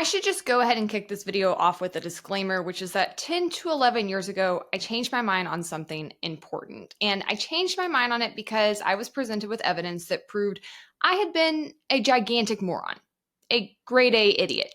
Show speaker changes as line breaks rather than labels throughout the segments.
I should just go ahead and kick this video off with a disclaimer, which is that 10 to 11 years ago, I changed my mind on something important. And I changed my mind on it because I was presented with evidence that proved I had been a gigantic moron, a grade A idiot,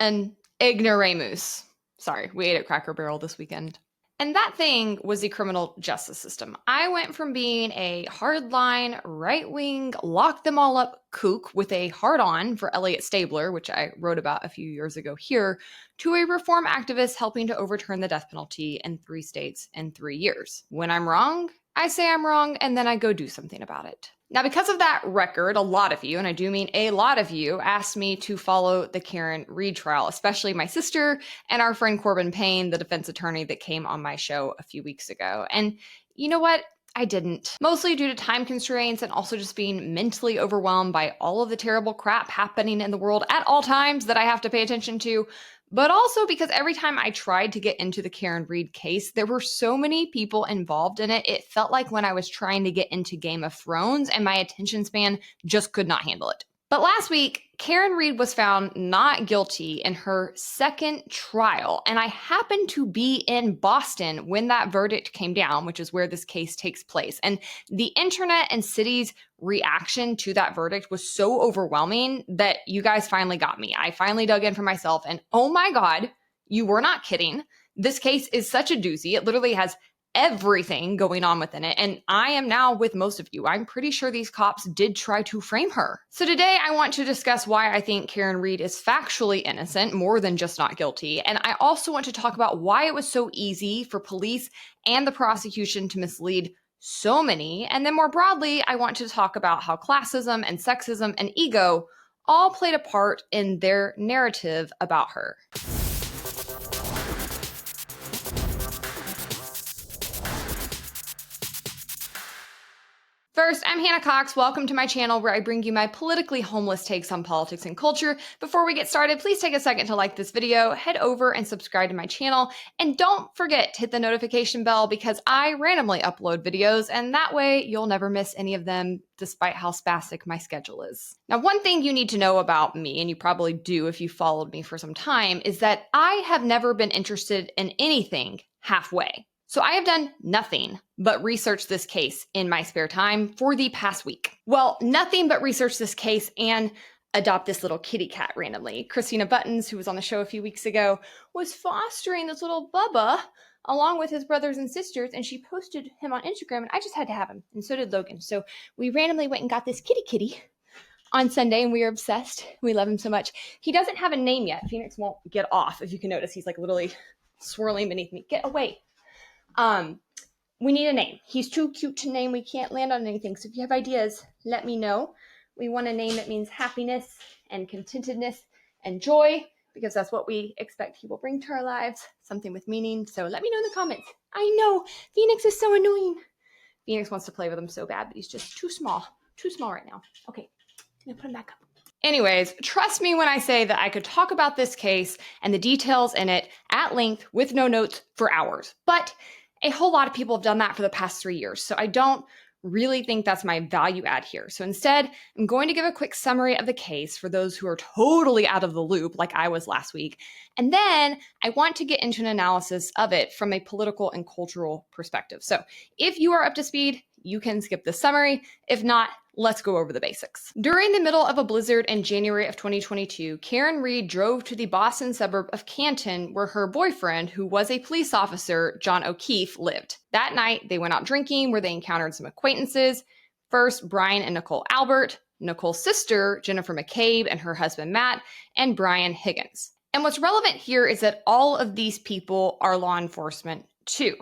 an ignoramus. Sorry, we ate at Cracker Barrel this weekend. And that thing was the criminal justice system. I went from being a hardline, right-wing, lock them all up kook with a hard-on for Elliot Stabler, which I wrote about a few years ago here, to a reform activist helping to overturn the death penalty in 3 states in 3 years. When I'm wrong, I say I'm wrong, and then I go do something about it. Now, because of that record, a lot of you, and I do mean a lot of you, asked me to follow the Karen Read trial, especially my sister and our friend Corbin Payne, the defense attorney that came on my show a few weeks ago. And you know what? I didn't. Mostly due to time constraints and also just being mentally overwhelmed by all of the terrible crap happening in the world at all times that I have to pay attention to. But also because every time I tried to get into the Karen Read case, there were so many people involved in it. It felt like when I was trying to get into Game of Thrones and my attention span just could not handle it. But last week, Karen Read was found not guilty in her second trial, and I happened to be in Boston when that verdict came down, which is where this case takes place. And the internet and city's reaction to that verdict was so overwhelming that you guys finally got me. I finally dug in for myself, and oh my God, you were not kidding. This case is such a doozy. It literally has everything going on within it. And I am now with most of you. I'm pretty sure these cops did try to frame her. So today I want to discuss why I think Karen Read is factually innocent, more than just not guilty. And I also want to talk about why it was so easy for police and the prosecution to mislead so many. And then more broadly, I want to talk about how classism and sexism and ego all played a part in their narrative about her. First, I'm Hannah Cox. Welcome to my channel where I bring you my politically homeless takes on politics and culture. Before we get started, please take a second to like this video, head over and subscribe to my channel, and don't forget to hit the notification bell because I randomly upload videos and that way you'll never miss any of them despite how spastic my schedule is. Now, one thing you need to know about me, and you probably do if you followed me for some time, is that I have never been interested in anything halfway. So I have done nothing but research this case in my spare time for the past week. Well, nothing but research this case and adopt this little kitty cat randomly. Christina Buttons, who was on the show a few weeks ago, was fostering this little Bubba along with his brothers and sisters, and she posted him on Instagram, and I just had to have him, and so did Logan. So we randomly went and got this kitty on Sunday, and we are obsessed. We love him so much. He doesn't have a name yet. Phoenix won't get off. If you can notice, he's like literally swirling beneath me. Get away. We need a name. He's too cute to name. We can't land on anything. So if you have ideas, let me know. We want a name that means happiness and contentedness and joy, because that's what we expect he will bring to our lives. Something with meaning. So let me know in the comments. I know Phoenix is so annoying. Phoenix wants to play with him so bad, but he's just too small right now. Okay, I'm gonna put him back up. Anyways, trust me when I say that I could talk about this case and the details in it at length with no notes for hours. But a whole lot of people have done that for the past 3 years, so I don't really think that's my value add here. So instead, I'm going to give a quick summary of the case for those who are totally out of the loop, like I was last week. And then I want to get into an analysis of it from a political and cultural perspective. So if you are up to speed, you can skip the summary. If not, let's go over the basics. During the middle of a blizzard in January of 2022, Karen Read drove to the Boston suburb of Canton, where her boyfriend, who was a police officer, John O'Keefe, lived. That night, they went out drinking, where they encountered some acquaintances. First, Brian and Nicole Albert, Nicole's sister, Jennifer McCabe, and her husband, Matt, and Brian Higgins. And what's relevant here is that all of these people are law enforcement too.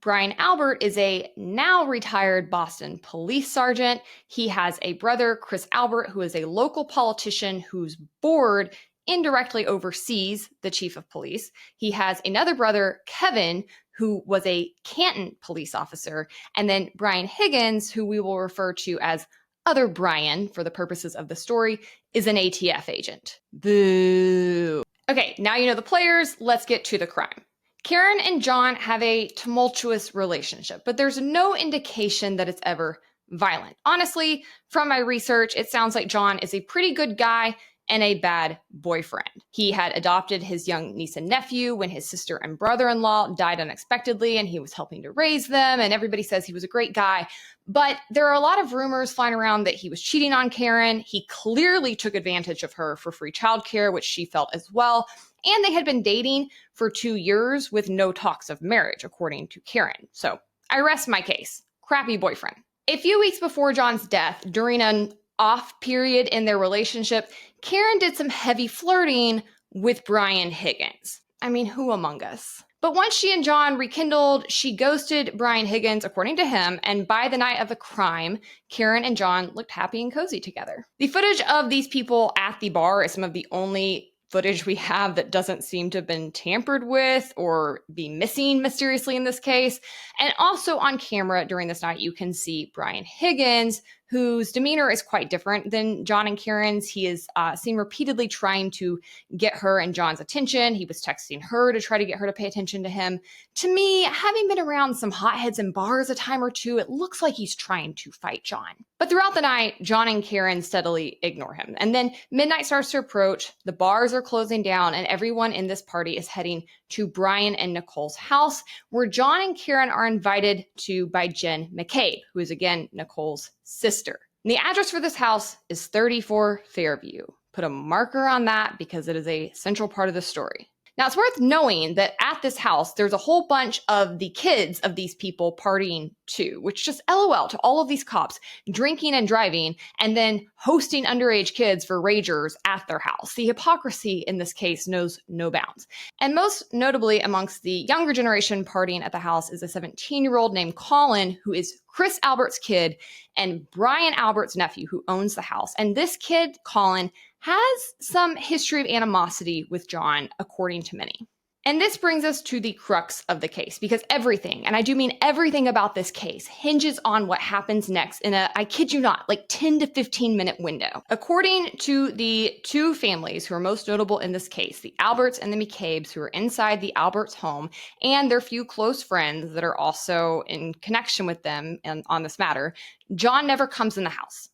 Brian Albert is a now retired Boston police sergeant. He has a brother, Chris Albert, who is a local politician whose board indirectly oversees the chief of police. He has another brother, Kevin, who was a Canton police officer. And then Brian Higgins, who we will refer to as other Brian for the purposes of the story, is an ATF agent. Boo. Okay, now you know the players. Let's get to the crime. Karen and John have a tumultuous relationship, but there's no indication that it's ever violent. Honestly, from my research, it sounds like John is a pretty good guy and a bad boyfriend. He had adopted his young niece and nephew when his sister and brother-in-law died unexpectedly, and he was helping to raise them, and everybody says he was a great guy. But there are a lot of rumors flying around that he was cheating on Karen. He clearly took advantage of her for free childcare, which she felt as well. And they had been dating for 2 years with no talks of marriage, according to Karen. So I rest my case. Crappy boyfriend. A few weeks before John's death, during an off period in their relationship, Karen did some heavy flirting with Brian Higgins. I mean, who among us? But once she and John rekindled, she ghosted Brian Higgins, according to him, and by the night of the crime, Karen and John looked happy and cozy together. The footage of these people at the bar is some of the only footage we have that doesn't seem to have been tampered with or be missing mysteriously in this case. And also on camera during this night, you can see Brian Higgins, whose demeanor is quite different than John and Karen's. He is seen repeatedly trying to get her and John's attention. He was texting her to try to get her to pay attention to him. To me, having been around some hotheads in bars a time or two, it looks like he's trying to fight John. But throughout the night, John and Karen steadily ignore him. And then midnight starts to approach, the bars are closing down, and everyone in this party is heading to Brian and Nicole's house, where John and Karen are invited to by Jen McCabe, who is again Nicole's sister. And the address for this house is 34 Fairview. Put a marker on that because it is a central part of the story. Now, it's worth knowing that at this house, there's a whole bunch of the kids of these people partying too, which just LOL to all of these cops drinking and driving and then hosting underage kids for ragers at their house. The hypocrisy in this case knows no bounds. And most notably amongst the younger generation partying at the house is a 17-year-old named Colin, who is Chris Albert's kid and Brian Albert's nephew, who owns the house. And this kid, Colin, has some history of animosity with John, according to many. And this brings us to the crux of the case, because everything, and I do mean everything about this case, hinges on what happens next in a, I kid you not, like 10 to 15 minute window. According to the two families who are most notable in this case, the Alberts and the McCabes, who are inside the Alberts home, and their few close friends that are also in connection with them and on this matter, John never comes in the house.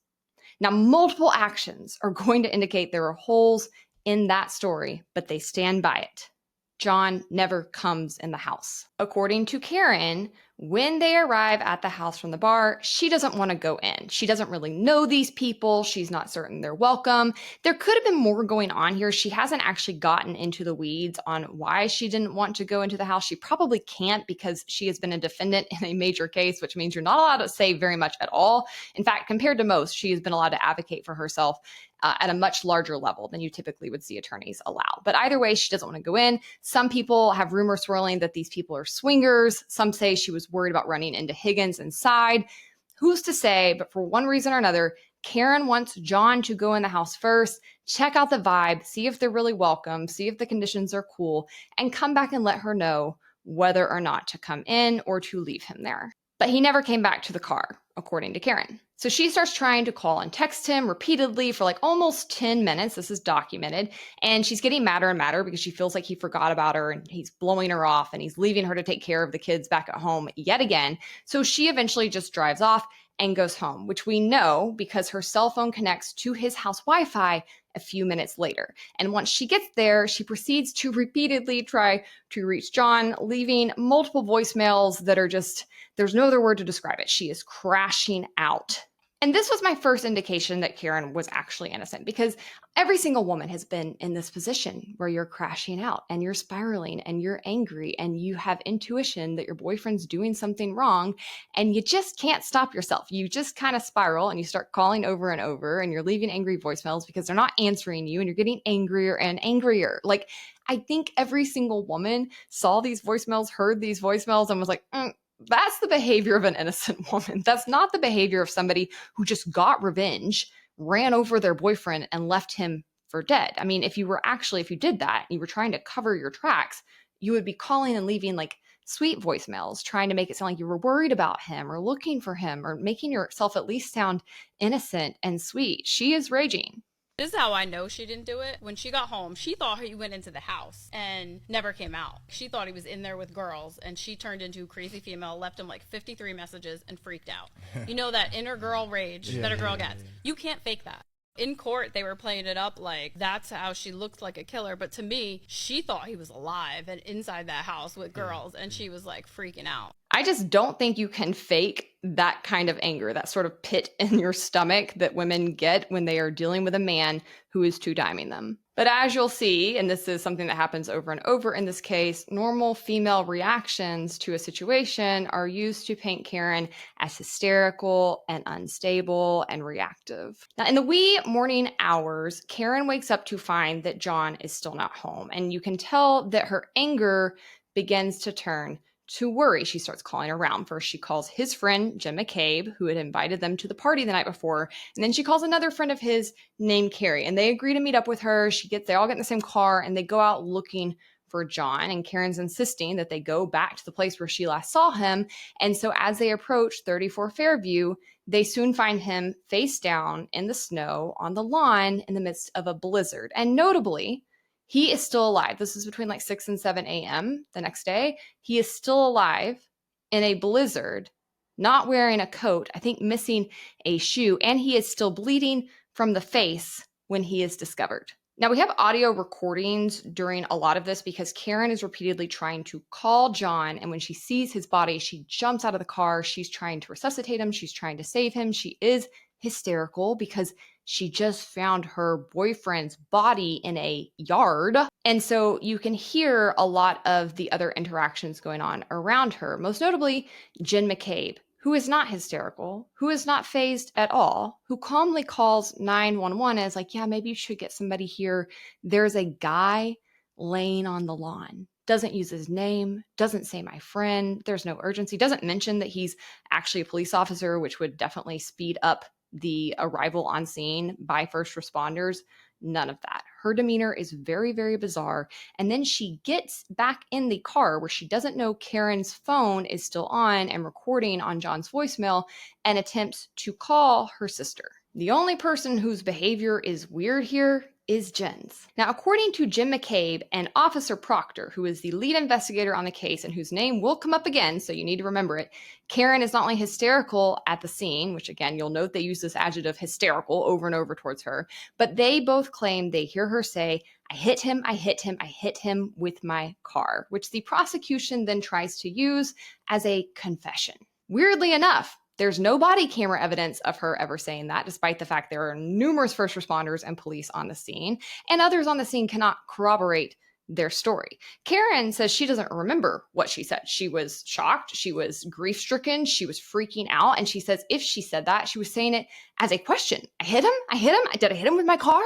Now, multiple actions are going to indicate there are holes in that story, but they stand by it. John never comes in the house. According to Karen, when they arrive at the house from the bar, she doesn't want to go in. She doesn't really know these people. She's not certain they're welcome. There could have been more going on here. She hasn't actually gotten into the weeds on why she didn't want to go into the house. She probably can't because she has been a defendant in a major case, which means you're not allowed to say very much at all. In fact, compared to most, she has been allowed to advocate for herself at a much larger level than you typically would see attorneys allow. But either way, she doesn't want to go in. Some people have rumors swirling that these people are swingers. Some say she was worried about running into Higgins inside. Who's to say? But for one reason or another, Karen wants John to go in the house first, check out the vibe, see if they're really welcome, see if the conditions are cool, and come back and let her know whether or not to come in or to leave him there. But he never came back to the car, according to Karen. So she starts trying to call and text him repeatedly for like almost 10 minutes. This is documented. And she's getting madder and madder because she feels like he forgot about her and he's blowing her off and he's leaving her to take care of the kids back at home yet again. So she eventually just drives off and goes home, which we know because her cell phone connects to his house Wi-Fi a few minutes later. And once she gets there, she proceeds to repeatedly try to reach John, leaving multiple voicemails that are just, there's no other word to describe it. She is crashing out. And this was my first indication that Karen was actually innocent, because every single woman has been in this position where you're crashing out and you're spiraling and you're angry and you have intuition that your boyfriend's doing something wrong and you just can't stop yourself. You just kind of spiral and you start calling over and over and you're leaving angry voicemails because they're not answering you and you're getting angrier and angrier. Like, I think every single woman saw these voicemails, heard these voicemails and was like, that's the behavior of an innocent woman. That's not the behavior of somebody who just got revenge, ran over their boyfriend, and left him for dead. I mean, if you did that, and you were trying to cover your tracks, you would be calling and leaving like sweet voicemails, trying to make it sound like you were worried about him or looking for him or making yourself at least sound innocent and sweet. She is raging.
This is how I know she didn't do it. When she got home, she thought he went into the house and never came out. She thought he was in there with girls, and she turned into a crazy female, left him like 53 messages, and freaked out. You know that inner girl rage that a girl gets. You can't fake that. In court, they were playing it up like that's how she looked like a killer. But to me, she thought he was alive and inside that house with girls, and she was like freaking out.
I just don't think you can fake that kind of anger, that sort of pit in your stomach that women get when they are dealing with a man who is two-diming them. But as you'll see, and this is something that happens over and over in this case, normal female reactions to a situation are used to paint Karen as hysterical and unstable and reactive. Now, in the wee morning hours, Karen wakes up to find that John is still not home, and you can tell that her anger begins to turn to worry. She starts calling around. First, she calls his friend, Jim McCabe, who had invited them to the party the night before. And then she calls another friend of his named Carrie. And they agree to meet up with her. They all get in the same car and they go out looking for John. And Karen's insisting that they go back to the place where she last saw him. And so as they approach 34 Fairview, they soon find him face down in the snow on the lawn in the midst of a blizzard. And notably, he is still alive. This is between like 6 and 7 a.m. the next day. He is still alive in a blizzard, not wearing a coat, I think missing a shoe, and he is still bleeding from the face when he is discovered. Now, we have audio recordings during a lot of this because Karen is repeatedly trying to call John, and when she sees his body, she jumps out of the car. She's trying to resuscitate him. She's trying to save him. She is hysterical because she just found her boyfriend's body in a yard. And so you can hear a lot of the other interactions going on around her, most notably Jen McCabe, who is not hysterical, who is not fazed at all, who calmly calls 911 and is like, yeah, maybe you should get somebody here. There's a guy laying on the lawn. Doesn't use his name, doesn't say my friend, there's no urgency, doesn't mention that he's actually a police officer, which would definitely speed up the arrival on scene by first responders. None of that. Her demeanor is very, very bizarre. And then she gets back in the car where she doesn't know Karen's phone is still on and recording on John's voicemail and attempts to call her sister. The only person whose behavior is weird here is Jen's. Now, according to Jim McCabe and Officer Proctor, who is the lead investigator on the case and whose name will come up again, so you need to remember it, Karen is not only hysterical at the scene, which again, you'll note they use this adjective hysterical over and over towards her, but they both claim they hear her say, I hit him with my car, which the prosecution then tries to use as a confession. Weirdly enough, there's no body camera evidence of her ever saying that, despite the fact there are numerous first responders and police on the scene, and others on the scene cannot corroborate their story. Karen says she doesn't remember what she said. She was shocked, she was grief-stricken, she was freaking out, and she says if she said that, she was saying it as a question. I hit him? Did I hit him with my car?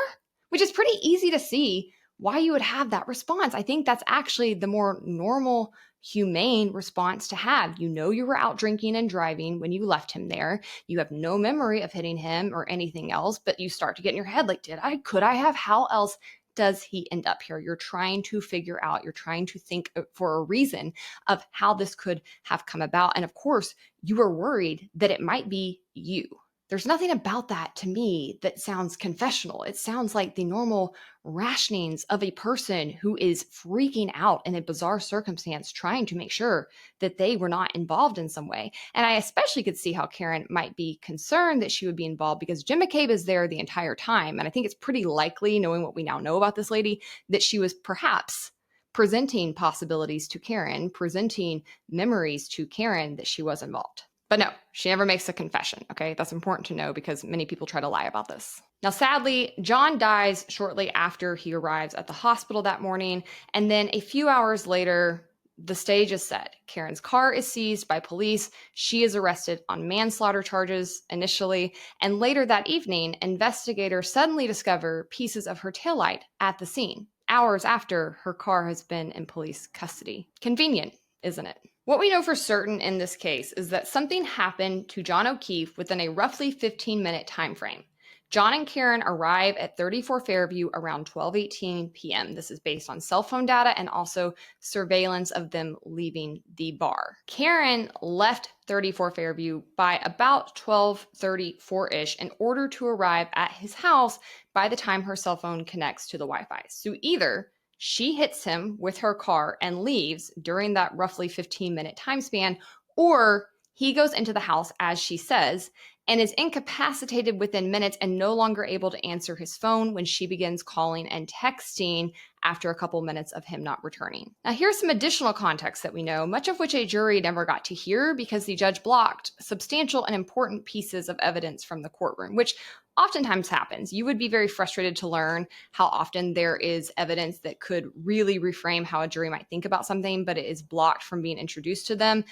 Which is pretty easy to see why you would have that response. I think that's actually the more normal, humane response to have. You know you were out drinking and driving when you left him there. You have no memory of hitting him or anything else, but you start to get in your head like, could I have? How else does he end up here? You're trying to figure out, you're trying to think for a reason of how this could have come about. And of course, you are worried that it might be you. There's nothing about that to me that sounds confessional. It sounds like the normal rationings of a person who is freaking out in a bizarre circumstance, trying to make sure that they were not involved in some way. And I especially could see how Karen might be concerned that she would be involved because Jim McCabe is there the entire time. And I think it's pretty likely, knowing what we now know about this lady, that she was perhaps presenting possibilities to Karen, presenting memories to Karen that she was involved. But no, she never makes a confession, okay? That's important to know because many people try to lie about this. Now, sadly, John dies shortly after he arrives at the hospital that morning, and then a few hours later, the stage is set. Karen's car is seized by police. She is arrested on manslaughter charges initially, and later that evening, investigators suddenly discover pieces of her taillight at the scene, hours after her car has been in police custody. Convenient, isn't it? What we know for certain in this case is that something happened to John O'Keefe within a roughly 15-minute time frame. John and Karen arrive at 34 Fairview around 12:18 p.m. This is based on cell phone data and also surveillance of them leaving the bar. Karen left 34 Fairview by about 12:34-ish in order to arrive at his house by the time her cell phone connects to the Wi-Fi. So either she hits him with her car and leaves during that roughly 15-minute time span, or he goes into the house, as she says, and is incapacitated within minutes and no longer able to answer his phone when she begins calling and texting after a couple minutes of him not returning. Now, here's some additional context that we know, much of which a jury never got to hear because the judge blocked substantial and important pieces of evidence from the courtroom, which oftentimes happens. You would be very frustrated to learn how often there is evidence that could really reframe how a jury might think about something, but it is blocked from being introduced to them.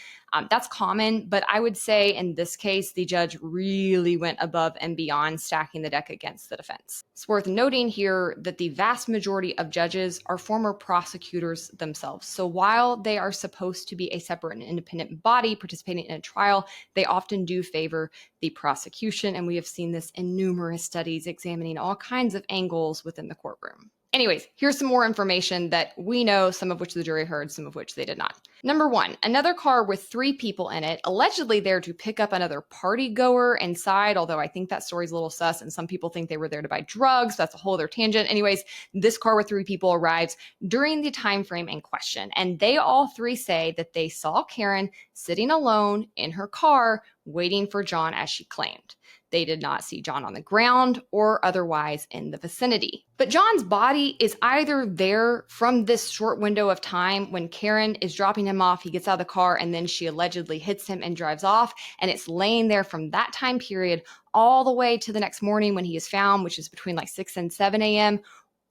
That's common, but I would say in this case, the judge really went above and beyond, stacking the deck against the defense. It's worth noting here that the vast majority of judges are former prosecutors themselves. So while they are supposed to be a separate and independent body participating in a trial, they often do favor the prosecution, and we have seen this in numerous studies examining all kinds of angles within the courtroom. Anyways, here's some more information that we know, some of which the jury heard, some of which they did not. Number one, another car with 3 people in it, allegedly there to pick up another party goer inside, although I think that story's a little sus, and some people think they were there to buy drugs. That's a whole other tangent. Anyways, this car with 3 people arrives during the time frame in question, and they all 3 say that they saw Karen sitting alone in her car waiting for John as she claimed. They did not see John on the ground or otherwise in the vicinity. But John's body is either there from this short window of time when Karen is dropping him off, he gets out of the car, and then she allegedly hits him and drives off, and it's laying there from that time period all the way to the next morning when he is found, which is between like 6 and 7 a.m.,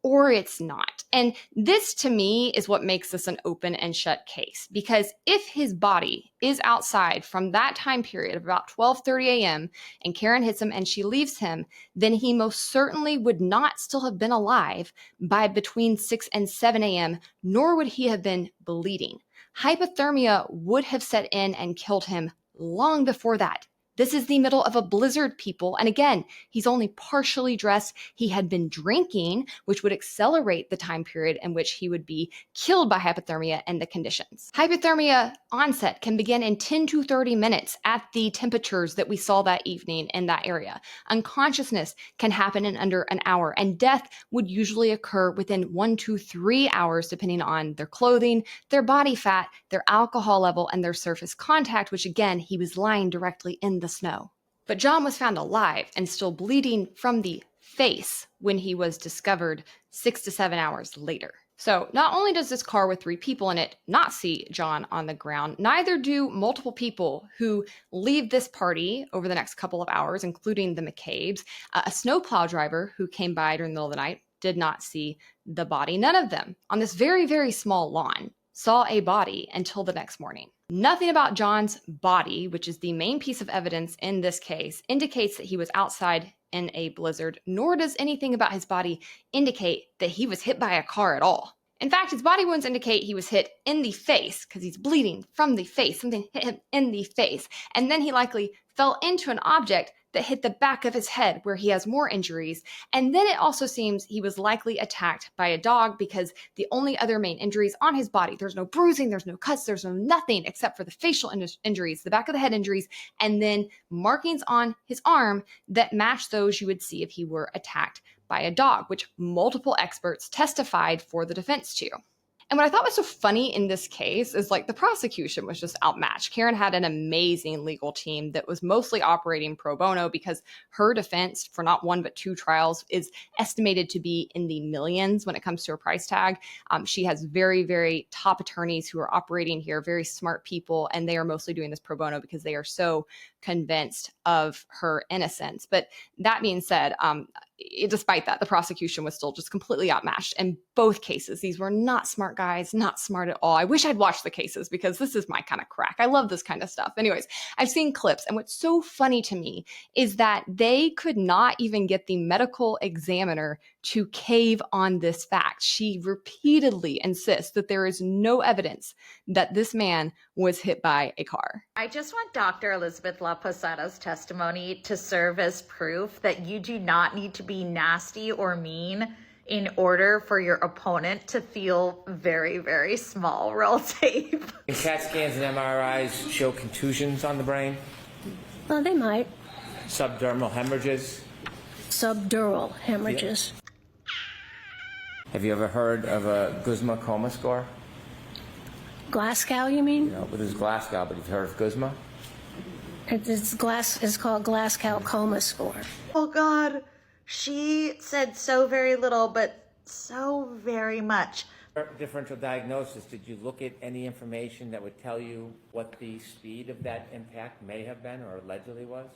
or it's not. And this to me is what makes this an open and shut case, because if his body is outside from that time period of about 12:30 a.m. and Karen hits him and she leaves him, then he most certainly would not still have been alive by between 6 and 7 a.m., nor would he have been bleeding. Hypothermia would have set in and killed him long before that. This is the middle of a blizzard, people. And again, he's only partially dressed. He had been drinking, which would accelerate the time period in which he would be killed by hypothermia and the conditions. Hypothermia onset can begin in 10 to 30 minutes at the temperatures that we saw that evening in that area. Unconsciousness can happen in under an hour, and death would usually occur within 1 to 3 hours, depending on their clothing, their body fat, their alcohol level, and their surface contact, which again, he was lying directly in the snow. But John was found alive and still bleeding from the face when he was discovered 6 to 7 hours later. So not only does this car with 3 people in it not see John on the ground, neither do multiple people who leave this party over the next couple of hours, including the McCabe's. A snowplow driver who came by during the middle of the night did not see the body. None of them on this very, very small lawn saw a body until the next morning. Nothing about John's body, which is the main piece of evidence in this case, indicates that he was outside in a blizzard, nor does anything about his body indicate that he was hit by a car at all. In fact, his body wounds indicate he was hit in the face because he's bleeding from the face. Something hit him in the face. And then he likely fell into an object that hit the back of his head where he has more injuries. And then it also seems he was likely attacked by a dog because the only other main injuries on his body, there's no bruising, there's no cuts, there's no nothing except for the facial injuries, the back of the head injuries, and then markings on his arm that match those you would see if he were attacked by a dog, which multiple experts testified for the defense to. And what I thought was so funny in this case is like the prosecution was just outmatched. Karen had an amazing legal team that was mostly operating pro bono because her defense for not 1 but 2 trials is estimated to be in the millions when it comes to her price tag. She has very, very top attorneys who are operating here, very smart people, and they are mostly doing this pro bono because they are so convinced of her innocence. But that being said, despite that, the prosecution was still just completely outmatched in both cases. These were not smart guys, not smart at all. I wish I'd watched the cases because this is my kind of crack. I love this kind of stuff. Anyways, I've seen clips, and what's so funny to me is that they could not even get the medical examiner to cave on this fact. She repeatedly insists that there is no evidence that this man was hit by a car.
I just want Dr. Elizabeth La Posadas' testimony to serve as proof that you do not need to be nasty or mean in order for your opponent to feel very, very small. Roll tape.
CAT scans and MRIs show contusions on the brain.
Well, they might.
Subdermal hemorrhages.
Subdural hemorrhages.
Have you ever heard of a Guzman coma score?
Glasgow, you mean?
You know, it is Glasgow, but you've heard of Guzman?
It's called Glasgow Coma Score.
Oh God, she said so very little, but so very much.
Differential diagnosis, did you look at any information that would tell you what the speed of that impact may have been or allegedly was?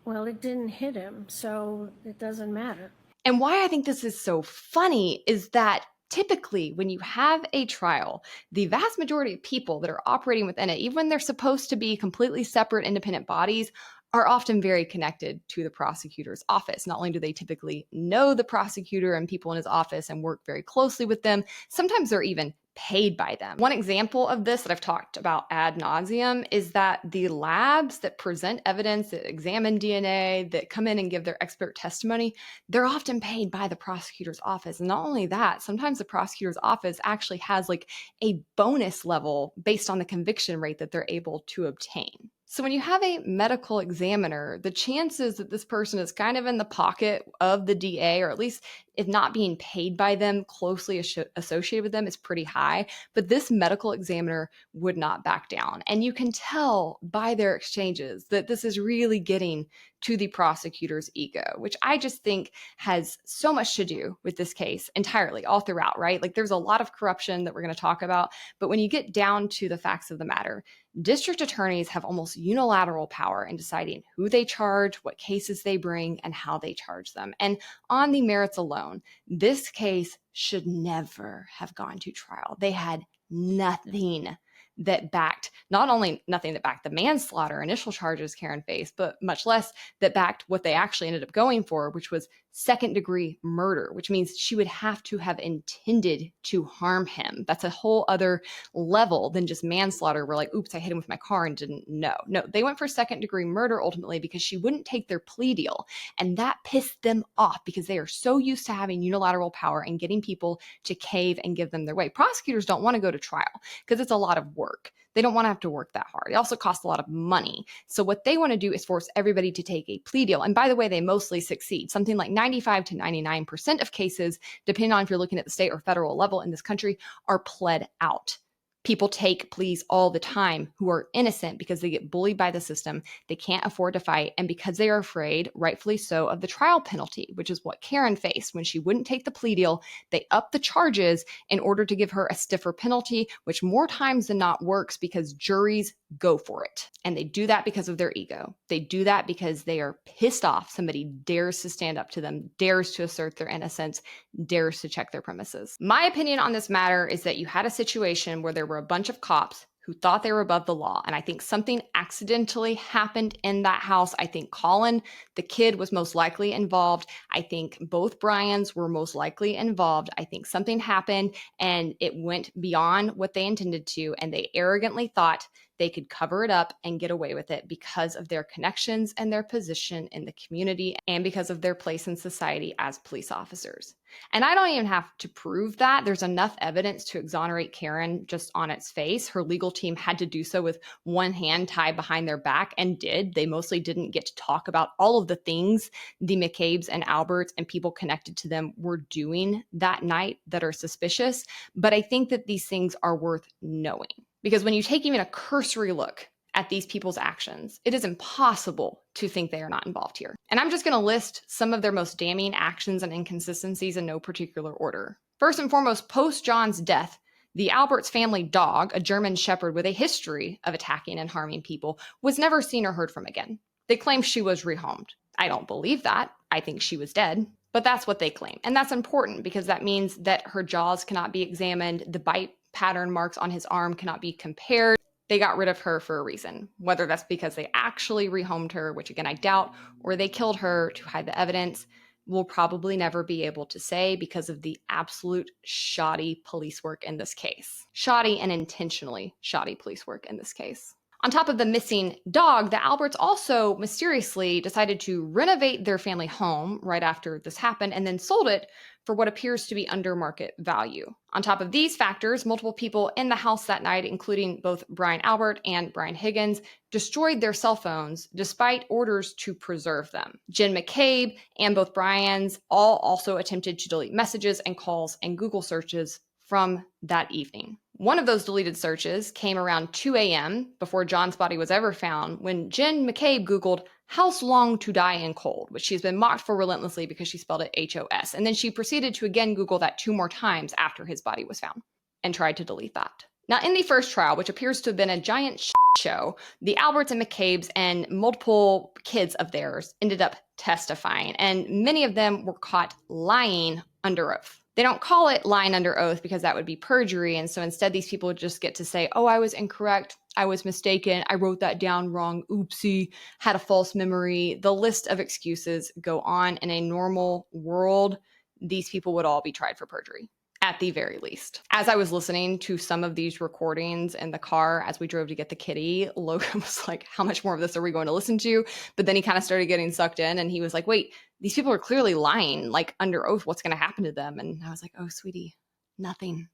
Well, it didn't hit him, so it doesn't matter.
And why I think this is so funny is that typically when you have a trial, the vast majority of people that are operating within it, even when they're supposed to be completely separate independent bodies, are often very connected to the prosecutor's office. Not only do they typically know the prosecutor and people in his office and work very closely with them, sometimes they're even paid by them. One example of this that I've talked about ad nauseum is that the labs that present evidence, that examine DNA, that come in and give their expert testimony, they're often paid by the prosecutor's office. And not only that, sometimes the prosecutor's office actually has like a bonus level based on the conviction rate that they're able to obtain. So when you have a medical examiner, the chances that this person is kind of in the pocket of the DA, or at least if not being paid by them, closely associated with them, is pretty high. But this medical examiner would not back down. And you can tell by their exchanges that this is really getting to the prosecutor's ego, which I just think has so much to do with this case entirely, all throughout, right? Like there's a lot of corruption that we're going to talk about. But when you get down to the facts of the matter, district attorneys have almost unilateral power in deciding who they charge, what cases they bring, and how they charge them. And on the merits alone, this case should never have gone to trial. They had nothing that backed, not only nothing that backed the manslaughter initial charges Karen faced, but much less that backed what they actually ended up going for, which was second-degree murder, which means she would have to have intended to harm him. That's a whole other level than just manslaughter where like, oops, I hit him with my car and didn't know. No, they went for second-degree murder ultimately because she wouldn't take their plea deal. And that pissed them off because they are so used to having unilateral power and getting people to cave and give them their way. Prosecutors don't want to go to trial because it's a lot of work. They don't want to have to work that hard. It also costs a lot of money. So what they want to do is force everybody to take a plea deal. And by the way, they mostly succeed. Something like 95 to 99% of cases, depending on if you're looking at the state or federal level in this country, are pled out. People take pleas all the time who are innocent because they get bullied by the system. They can't afford to fight. And because they are afraid, rightfully so, of the trial penalty, which is what Karen faced when she wouldn't take the plea deal. They upped the charges in order to give her a stiffer penalty, which more times than not works because juries go for it. And they do that because of their ego. They do that because they are pissed off somebody dares to stand up to them, dares to assert their innocence, dares to check their premises. My opinion on this matter is that you had a situation where there were a bunch of cops who thought they were above the law. And I think something accidentally happened in that house. I think Colin, the kid, was most likely involved. I think both Brians were most likely involved. I think something happened and it went beyond what they intended to. And they arrogantly thought they could cover it up and get away with it because of their connections and their position in the community and because of their place in society as police officers. And I don't even have to prove that. There's enough evidence to exonerate Karen just on its face. Her legal team had to do so with one hand tied behind their back and did. They mostly didn't get to talk about all of the things the McCabe's and Alberts and people connected to them were doing that night that are suspicious. But I think that these things are worth knowing. Because when you take even a cursory look at these people's actions, it is impossible to think they are not involved here. And I'm just going to list some of their most damning actions and inconsistencies in no particular order. First and foremost, post John's death, the Alberts family dog, a German shepherd with a history of attacking and harming people, was never seen or heard from again. They claim she was rehomed. I don't believe that. I think she was dead. But that's what they claim. And that's important because that means that her jaws cannot be examined. The bite pattern marks on his arm cannot be compared. They got rid of her for a reason, whether that's because they actually rehomed her, which again I doubt, or they killed her to hide the evidence. We'll probably never be able to say because of the absolute shoddy police work in this case. Shoddy and intentionally shoddy police work in this case. On top of the missing dog, the Alberts also mysteriously decided to renovate their family home right after this happened and then sold it for what appears to be under market value. On top of these factors, multiple people in the house that night, including both Brian Albert and Brian Higgins, destroyed their cell phones despite orders to preserve them. Jen McCabe and both Brians all also attempted to delete messages and calls and Google searches from that evening. One of those deleted searches came around 2 a.m. before John's body was ever found when Jen McCabe Googled house long to die in cold, which she's been mocked for relentlessly because she spelled it H-O-S. And then she proceeded to again Google that 2 more times after his body was found and tried to delete that. Now, in the first trial, which appears to have been a giant show, the Alberts and McCabes and multiple kids of theirs ended up testifying, and many of them were caught lying under oath. They don't call it lying under oath because that would be perjury, and so instead these people just get to say, oh, I was incorrect, I was mistaken, I wrote that down wrong, oopsie, had a false memory. The list of excuses go on. In a normal world, these people would all be tried for perjury, at the very least. As I was listening to some of these recordings in the car as we drove to get the kitty, Logan was like, how much more of this are we going to listen to? But then he kind of started getting sucked in and he was like, wait, these people are clearly lying, like under oath, what's going to happen to them? And I was like, oh, sweetie, nothing.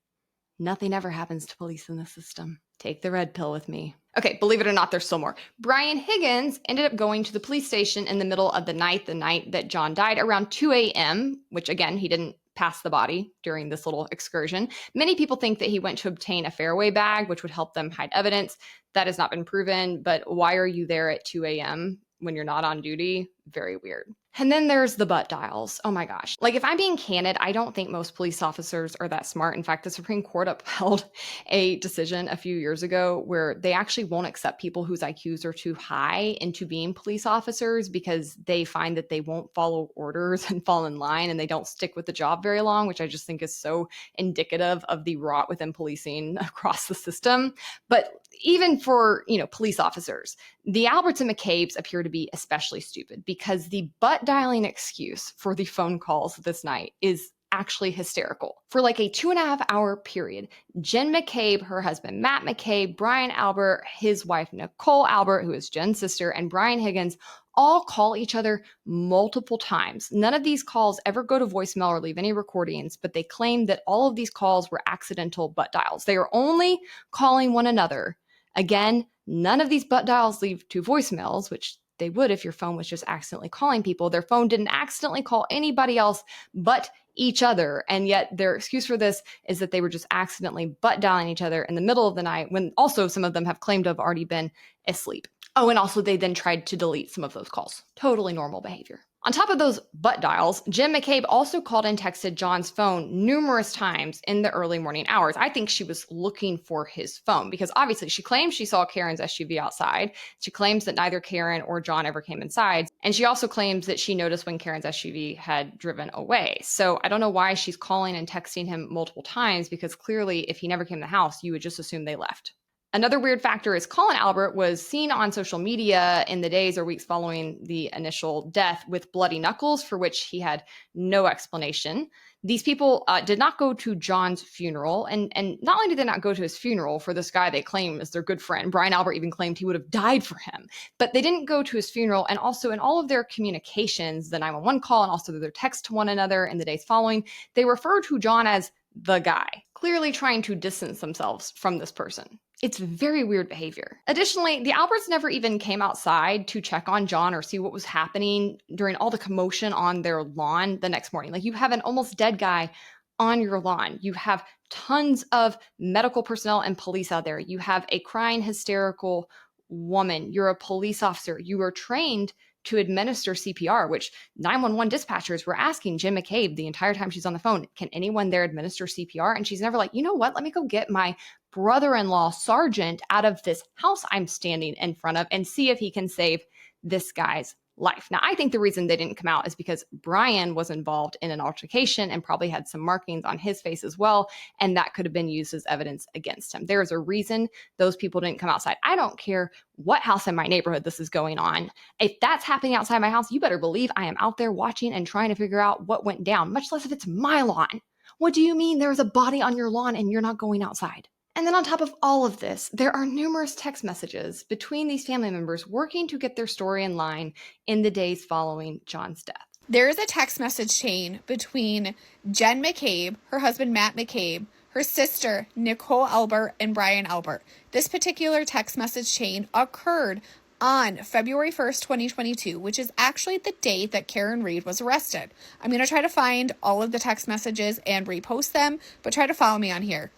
Nothing ever happens to police in the system. Take the red pill with me. Okay, believe it or not, there's still more. Brian Higgins ended up going to the police station in the middle of the night that John died, around 2 a.m., which again, he didn't pass the body during this little excursion. Many people think that he went to obtain a fairway bag, which would help them hide evidence. That has not been proven, but why are you there at 2 a.m. when you're not on duty? Very weird. And then there's the butt dials. Oh my gosh. Like, if I'm being candid, I don't think most police officers are that smart. In fact, the Supreme Court upheld a decision a few years ago where they actually won't accept people whose IQs are too high into being police officers because they find that they won't follow orders and fall in line and they don't stick with the job very long, which I just think is so indicative of the rot within policing across the system. But even for, police officers, the Alberts and McCabes appear to be especially stupid because the butt dialing excuse for the phone calls this night is actually hysterical. For like a 2.5-hour period, Jen McCabe, her husband Matt McCabe, Brian Albert, his wife Nicole Albert, who is Jen's sister, and Brian Higgins all call each other multiple times. None of these calls ever go to voicemail or leave any recordings, but they claim that all of these calls were accidental butt dials. They are only calling one another. Again, none of these butt dials leave to voicemails, which they would if your phone was just accidentally calling people. Their phone didn't accidentally call anybody else but each other. And yet their excuse for this is that they were just accidentally butt dialing each other in the middle of the night, when also some of them have claimed to have already been asleep. Oh, and also they then tried to delete some of those calls. Totally normal behavior. On top of those butt dials, Jen McCabe also called and texted John's phone numerous times in the early morning hours. I think she was looking for his phone because obviously she claims she saw Karen's SUV outside. She claims that neither Karen or John ever came inside. And she also claims that she noticed when Karen's SUV had driven away. So I don't know why she's calling and texting him multiple times because clearly if he never came to the house, you would just assume they left. Another weird factor is Colin Albert was seen on social media in the days or weeks following the initial death with bloody knuckles, for which he had no explanation. These people did not go to John's funeral. And not only did they not go to his funeral for this guy they claim is their good friend, Brian Albert even claimed he would have died for him, but they didn't go to his funeral. And also in all of their communications, the 911 call and also their text to one another in the days following, they refer to John as the guy, clearly trying to distance themselves from this person. It's very weird behavior. Additionally, the Alberts never even came outside to check on John or see what was happening during all the commotion on their lawn the next morning. Like, you have an almost dead guy on your lawn. You have tons of medical personnel and police out there. You have a crying, hysterical woman. You're a police officer. You are trained to administer CPR, which 911 dispatchers were asking Jen McCabe the entire time she's on the phone, can anyone there administer CPR? And she's never like, you know what, let me go get my brother-in-law sergeant out of this house I'm standing in front of and see if he can save this guy's life. Now, I think the reason they didn't come out is because Brian was involved in an altercation and probably had some markings on his face as well, and that could have been used as evidence against him. There is a reason those people didn't come outside. I don't care what house in my neighborhood this is going on. If that's happening outside my house, you better believe I am out there watching and trying to figure out what went down, much less if it's my lawn. What do you mean there's a body on your lawn and you're not going outside? And then on top of all of this, there are numerous text messages between these family members working to get their story in line in the days following John's death.
There is a text message chain between Jen McCabe, her husband Matt McCabe, her sister Nicole Albert, and Brian Albert. This particular text message chain occurred on February 1st, 2022, which is actually the date that Karen Reed was arrested. I'm going to try to find all of the text messages and repost them, but try to follow me on here.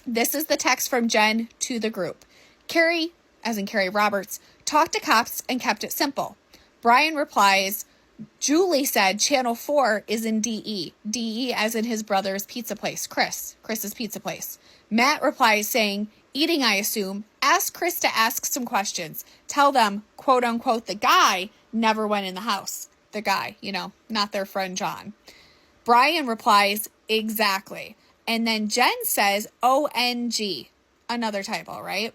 This is the text from Jen to the group. Carrie, as in Carrie Roberts, talked to cops and kept it simple. Brian replies, Julie said Channel 4 is in DE. DE as in his brother's pizza place, Chris's pizza place. Matt replies saying, eating I assume, ask Chris to ask some questions. Tell them, quote unquote, the guy never went in the house. The guy, not their friend John. Brian replies, exactly. And then Jen says, ONG. Another typo, right?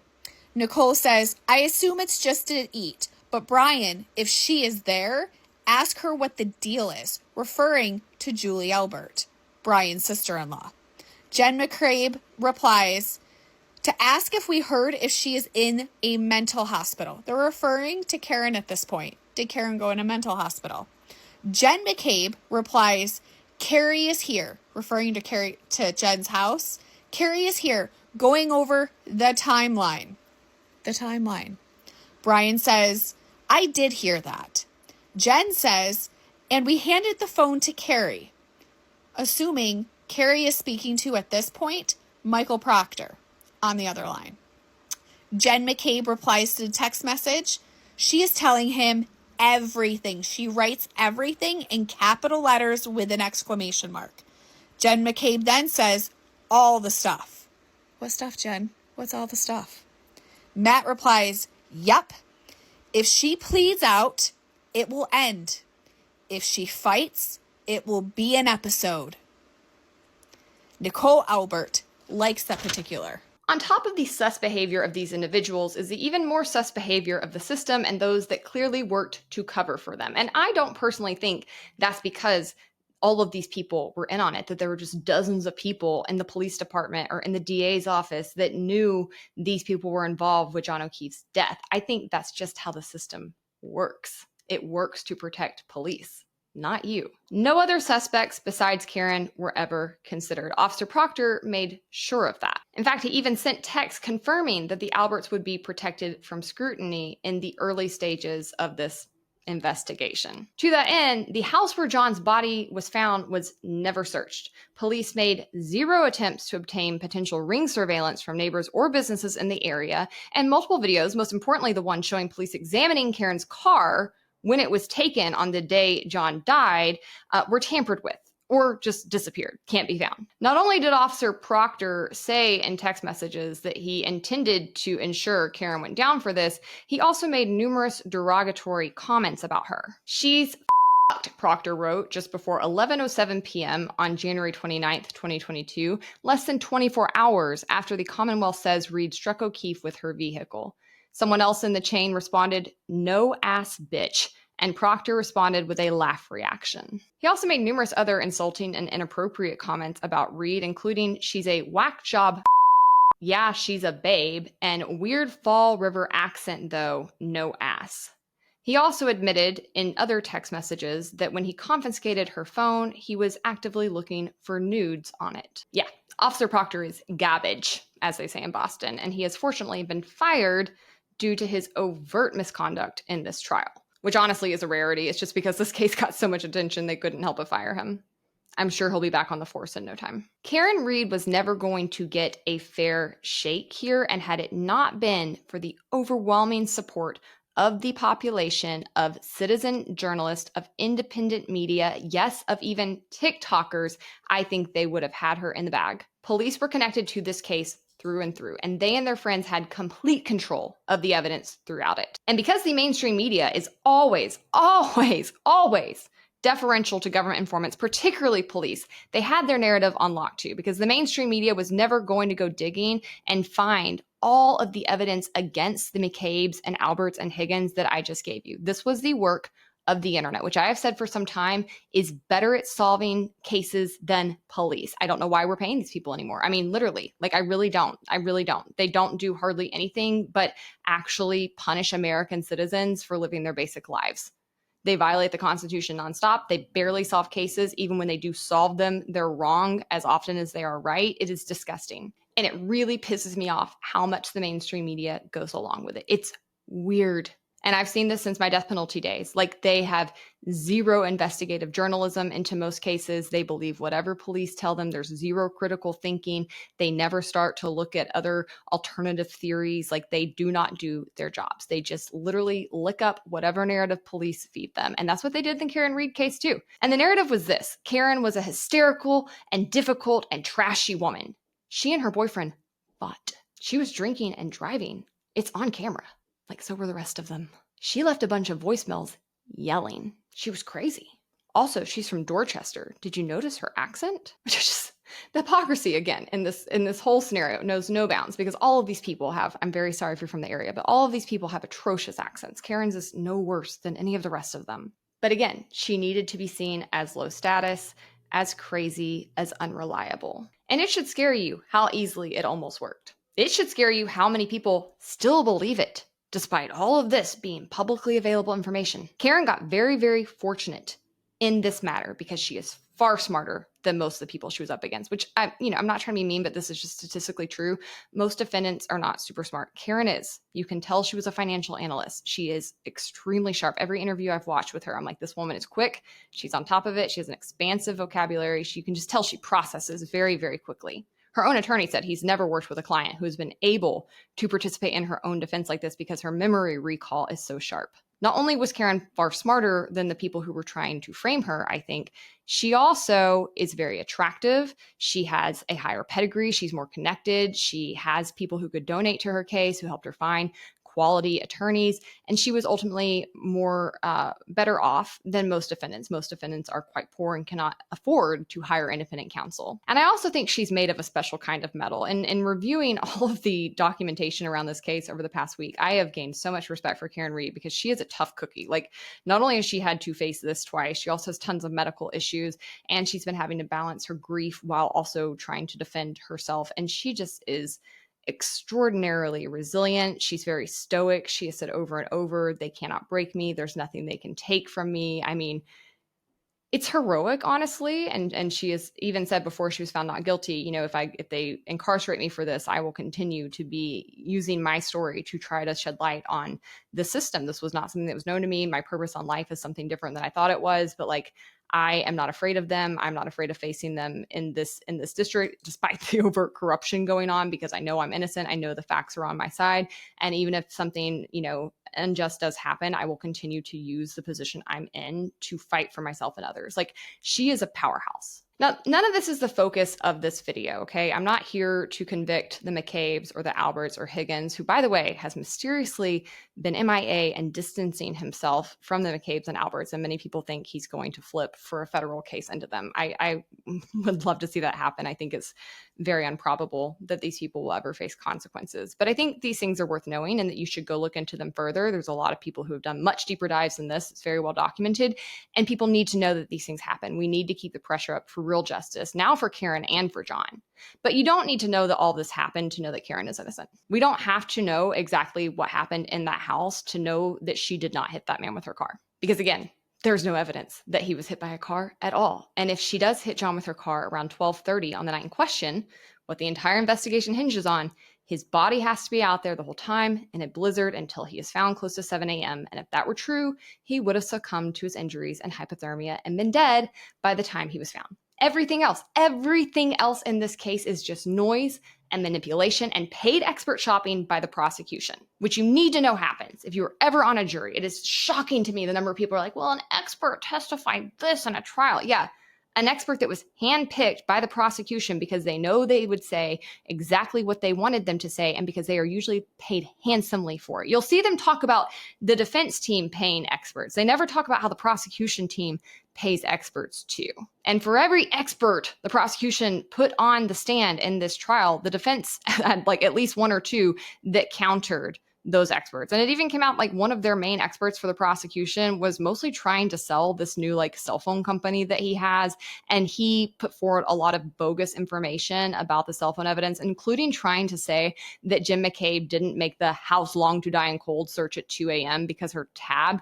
Nicole says, I assume it's just to eat. But Brian, if she is there, ask her what the deal is, referring to Julie Albert, Brian's sister-in-law. Jen McCabe replies, to ask if we heard if she is in a mental hospital. They're referring to Karen at this point. Did Karen go in a mental hospital? Jen McCabe replies, Carrie is here, referring to Jen's house. Carrie is here, going over the timeline. The timeline. Brian says, I did hear that. Jen says, and we handed the phone to Carrie, assuming Carrie is speaking to, at this point, Michael Proctor on the other line. Jen McCabe replies to the text message. She is telling him everything. She writes everything in capital letters with an exclamation mark. Jen McCabe then says, all the stuff. What stuff, Jen? What's all the stuff? Matt replies, yep. If she pleads out, it will end. If she fights, it will be an episode. Nicole Albert likes that particular.
On top of the sus behavior of these individuals is the even more sus behavior of the system and those that clearly worked to cover for them. And I don't personally think that's because all of these people were in on it, that there were just dozens of people in the police department or in the DA's office that knew these people were involved with John O'Keefe's death. I think that's just how the system works. It works to protect police, not you. No other suspects besides Karen were ever considered. Officer Proctor made sure of that. In fact, he even sent texts confirming that the Alberts would be protected from scrutiny in the early stages of this investigation. To that end, the house where John's body was found was never searched. Police made zero attempts to obtain potential ring surveillance from neighbors or businesses in the area, and multiple videos, most importantly the one showing police examining Karen's car when it was taken on the day John died, were tampered with or just disappeared, can't be found. Not only did Officer Proctor say in text messages that he intended to ensure Karen went down for this, he also made numerous derogatory comments about her. She's fucked, Proctor wrote just before 11:07 p.m. on January 29th, 2022, less than 24 hours after the Commonwealth says Reed struck O'Keefe with her vehicle. Someone else in the chain responded, no ass bitch, and Proctor responded with a laugh reaction. He also made numerous other insulting and inappropriate comments about Reed, including she's a whack job, yeah, she's a babe, and weird Fall River accent though, no ass. He also admitted in other text messages that when he confiscated her phone, he was actively looking for nudes on it. Yeah, Officer Proctor is garbage, as they say in Boston, and he has fortunately been fired due to his overt misconduct in this trial, which honestly is a rarity. It's just because this case got so much attention, they couldn't help but fire him. I'm sure he'll be back on the force in no time. Karen Reed was never going to get a fair shake here, and had it not been for the overwhelming support of the population, of citizen journalists, of independent media, yes, of even TikTokers, I think they would have had her in the bag. Police were connected to this case through and through, and they and their friends had complete control of the evidence throughout it. And because the mainstream media is always deferential to government informants, particularly police, they had their narrative on lock too, because the mainstream media was never going to go digging and find all of the evidence against the McCabes and Alberts and Higgins that I just gave you. This was the work of the internet, which I have said for some time is better at solving cases than police. I don't know why we're paying these people anymore. I mean, literally, like I really don't. They don't do hardly anything but actually punish American citizens for living their basic lives. They violate the Constitution nonstop. They barely solve cases. Even when they do solve them, they're wrong as often as they are right. It is disgusting. And it really pisses me off how much the mainstream media goes along with it. It's weird. And I've seen this since my death penalty days. Like, they have zero investigative journalism into most cases. They believe whatever police tell them. There's zero critical thinking. They never start to look at other alternative theories. Like, they do not do their jobs. They just literally lick up whatever narrative police feed them. And that's what they did in the Karen Read case too. And the narrative was this: Karen was a hysterical and difficult and trashy woman. She and her boyfriend fought. She was drinking and driving. It's on camera. Like, so were the rest of them. She left a bunch of voicemails yelling. She was crazy. Also, she's from Dorchester. Did you notice her accent? Which is just the hypocrisy again in this whole scenario knows no bounds, because all of these people have, I'm very sorry if you're from the area, but all of these people have atrocious accents. Karen's is no worse than any of the rest of them. But again, she needed to be seen as low status, as crazy, as unreliable. And it should scare you how easily it almost worked. It should scare you how many people still believe it, despite all of this being publicly available information. Karen got very, very fortunate in this matter because she is far smarter than most of the people she was up against, which I'm not trying to be mean, but this is just statistically true. Most defendants are not super smart. Karen is. You can tell she was a financial analyst. She is extremely sharp. Every interview I've watched with her, I'm like, this woman is quick. She's on top of it. She has an expansive vocabulary. You can just tell she processes very, very quickly. Her own attorney said he's never worked with a client who has been able to participate in her own defense like this because her memory recall is so sharp. Not only was Karen far smarter than the people who were trying to frame her, I think, she also is very attractive. She has a higher pedigree. She's more connected. She has people who could donate to her case, who helped her find quality attorneys, and she was ultimately better off than most defendants. Most defendants are quite poor and cannot afford to hire independent counsel. And I also think she's made of a special kind of metal. And in reviewing all of the documentation around this case over the past week, I have gained so much respect for Karen Read because she is a tough cookie. Like, not only has she had to face this twice, she also has tons of medical issues, and she's been having to balance her grief while also trying to defend herself. And she just is extraordinarily resilient. She's very stoic. She has said over and over, they cannot break me. There's nothing they can take from me. I mean, it's heroic, honestly. And she has even said before she was found not guilty, you know, if they incarcerate me for this, I will continue to be using my story to try to shed light on the system. This was not something that was known to me. My purpose on life is something different than I thought it was. But like, I am not afraid of them. I'm not afraid of facing them in this district, despite the overt corruption going on, because I know I'm innocent. I know the facts are on my side. And even if something, unjust does happen, I will continue to use the position I'm in to fight for myself and others. Like, she is a powerhouse. Now, none of this is the focus of this video, okay? I'm not here to convict the McCabe's or the Alberts or Higgins, who, by the way, has mysteriously been MIA and distancing himself from the McCabe's and Alberts, and many people think he's going to flip for a federal case into them. I would love to see that happen. I think it's very improbable that these people will ever face consequences. But I think these things are worth knowing and that you should go look into them further. There's a lot of people who have done much deeper dives than this. It's very well documented, and people need to know that these things happen. We need to keep the pressure up for real justice, now for Karen and for John. But you don't need to know that all this happened to know that Karen is innocent. We don't have to know exactly what happened in that house to know that she did not hit that man with her car. Because again, there's no evidence that he was hit by a car at all. And if she does hit John with her car around 12:30 on the night in question, what the entire investigation hinges on, his body has to be out there the whole time in a blizzard until he is found close to 7 a.m. And if that were true, he would have succumbed to his injuries and hypothermia and been dead by the time he was found. Everything else in this case is just noise and manipulation and paid expert shopping by the prosecution, which you need to know happens if you're ever on a jury. It is shocking to me the number of people are like, well, an expert testified this in a trial. Yeah, an expert that was handpicked by the prosecution because they know they would say exactly what they wanted them to say, and because they are usually paid handsomely for it. You'll see them talk about the defense team paying experts. They never talk about how the prosecution team pays experts too. And for every expert the prosecution put on the stand in this trial, the defense had like at least one or two that countered those experts. And it even came out like one of their main experts for the prosecution was mostly trying to sell this new like cell phone company that he has. And he put forward a lot of bogus information about the cell phone evidence, including trying to say that Jim McCabe didn't make the house long to die in cold search at 2 a.m. because her tab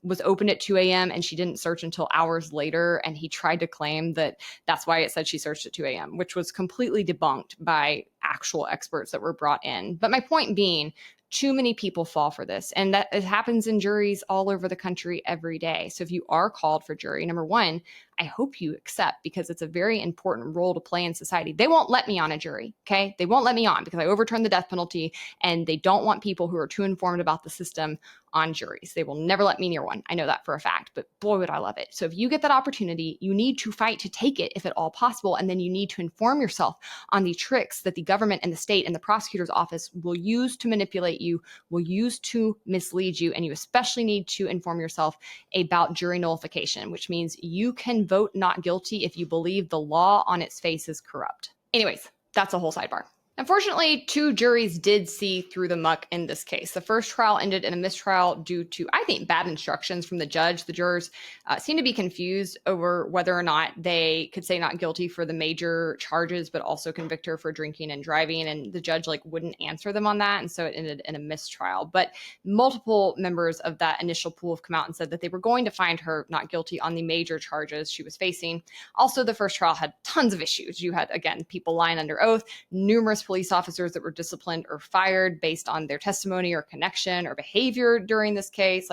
was open at 2 a.m. and she didn't search until hours later. And he tried to claim that that's why it said she searched at 2 a.m., which was completely debunked by actual experts that were brought in. But my point being, too many people fall for this, and that it happens in juries all over the country every day. So if you are called for jury, number one, I hope you accept, because it's a very important role to play in society. They won't let me on a jury, okay? They won't let me on because I overturned the death penalty, and they don't want people who are too informed about the system on juries. They will never let me near one. I know that for a fact, but boy, would I love it. So if you get that opportunity, you need to fight to take it if at all possible, and then you need to inform yourself on the tricks that the government and the state and the prosecutor's office will use to manipulate you, will use to mislead you, and you especially need to inform yourself about jury nullification, which means you can vote not guilty if you believe the law on its face is corrupt. Anyways, that's a whole sidebar. Unfortunately, 2 juries did see through the muck in this case. The first trial ended in a mistrial due to, I think, bad instructions from the judge. The jurors seemed to be confused over whether or not they could say not guilty for the major charges, but also convict her for drinking and driving. And the judge wouldn't answer them on that. And so it ended in a mistrial. But multiple members of that initial pool have come out and said that they were going to find her not guilty on the major charges she was facing. Also, the first trial had tons of issues. You had, again, people lying under oath, numerous police officers that were disciplined or fired based on their testimony or connection or behavior during this case,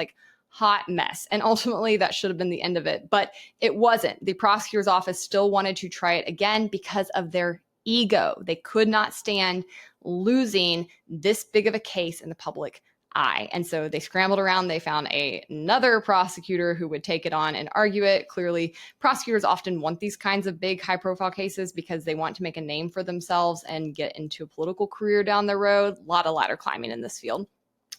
hot mess. And ultimately that should have been the end of it, but it wasn't. The prosecutor's office still wanted to try it again because of their ego. They could not stand losing this big of a case in the public eye. And so they scrambled around. They found another prosecutor who would take it on and argue it. Clearly, prosecutors often want these kinds of big, high-profile cases because they want to make a name for themselves and get into a political career down the road. A lot of ladder climbing in this field.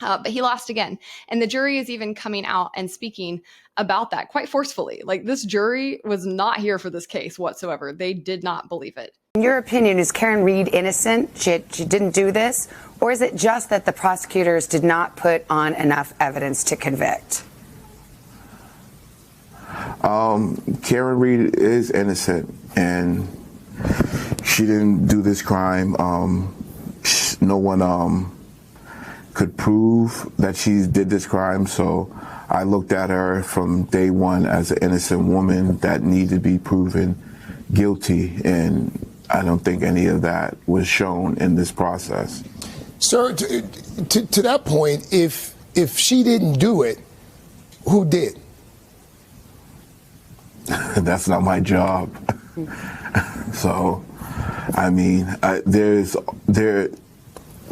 But he lost again. And the jury is even coming out and speaking about that quite forcefully. This jury was not here for this case whatsoever. They did not believe it.
In your opinion, is Karen Reed innocent? She didn't do this? Or is it just that the prosecutors did not put on enough evidence to convict?
Karen Reed is innocent, and she didn't do this crime. No one could prove that she did this crime, so I looked at her from day one as an innocent woman that needed to be proven guilty, and I don't think any of that was shown in this process.
Sir, to that point, if she didn't do it, who did?
That's not my job. So, I mean,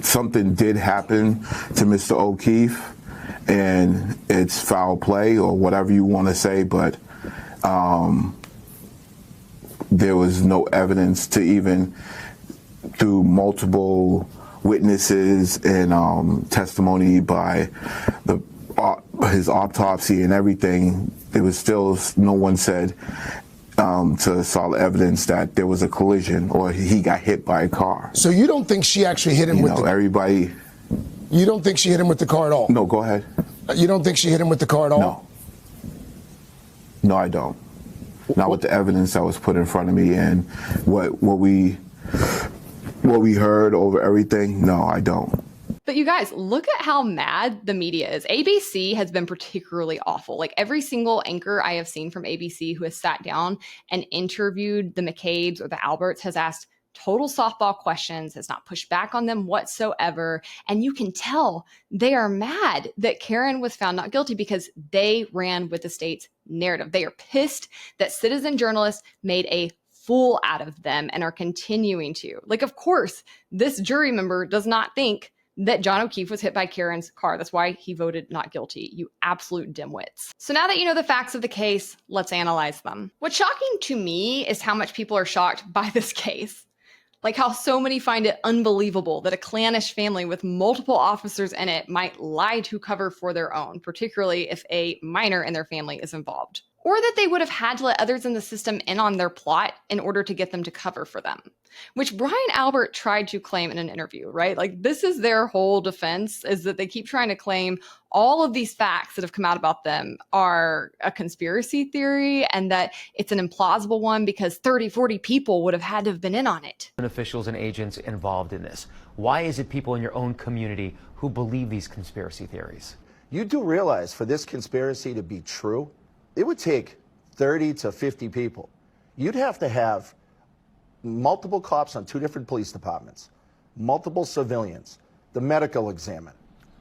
something did happen to Mr. O'Keefe, and it's foul play or whatever you want to say, but there was no evidence to even, through multiple witnesses and testimony by his autopsy and everything, there was still no one said to solid evidence that there was a collision or he got hit by a car.
So you don't think she actually hit him You don't think she hit him with the car at all?
No, go ahead.
You don't think she hit him with the car at all?
No. No, I don't. Not with the evidence that was put in front of me and what we heard over everything. No, I don't.
But you guys, look at how mad the media is. ABC has been particularly awful. Every single anchor I have seen from ABC who has sat down and interviewed the McCabe's or the Alberts has asked total softball questions, has not pushed back on them whatsoever. And you can tell they are mad that Karen was found not guilty because they ran with the state's narrative. They are pissed that citizen journalists made a fool out of them and are continuing to. Of course, this jury member does not think that John O'Keefe was hit by Karen's car. That's why he voted not guilty. You absolute dimwits. So now that you know the facts of the case, let's analyze them. What's shocking to me is how much people are shocked by this case. How so many find it unbelievable that a clannish family with multiple officers in it might lie to cover for their own, particularly if a minor in their family is involved. Or that they would have had to let others in the system in on their plot in order to get them to cover for them, which Brian Albert tried to claim in an interview, right? This is their whole defense, is that they keep trying to claim all of these facts that have come out about them are a conspiracy theory and that it's an implausible one because 30, 40 people would have had to have been in on it.
Officials and agents involved in this. Why is it people in your own community who believe these conspiracy theories?
You do realize for this conspiracy to be true, it would take 30 to 50 people. You'd have to have multiple cops on 2 different police departments, multiple civilians, the medical examiner,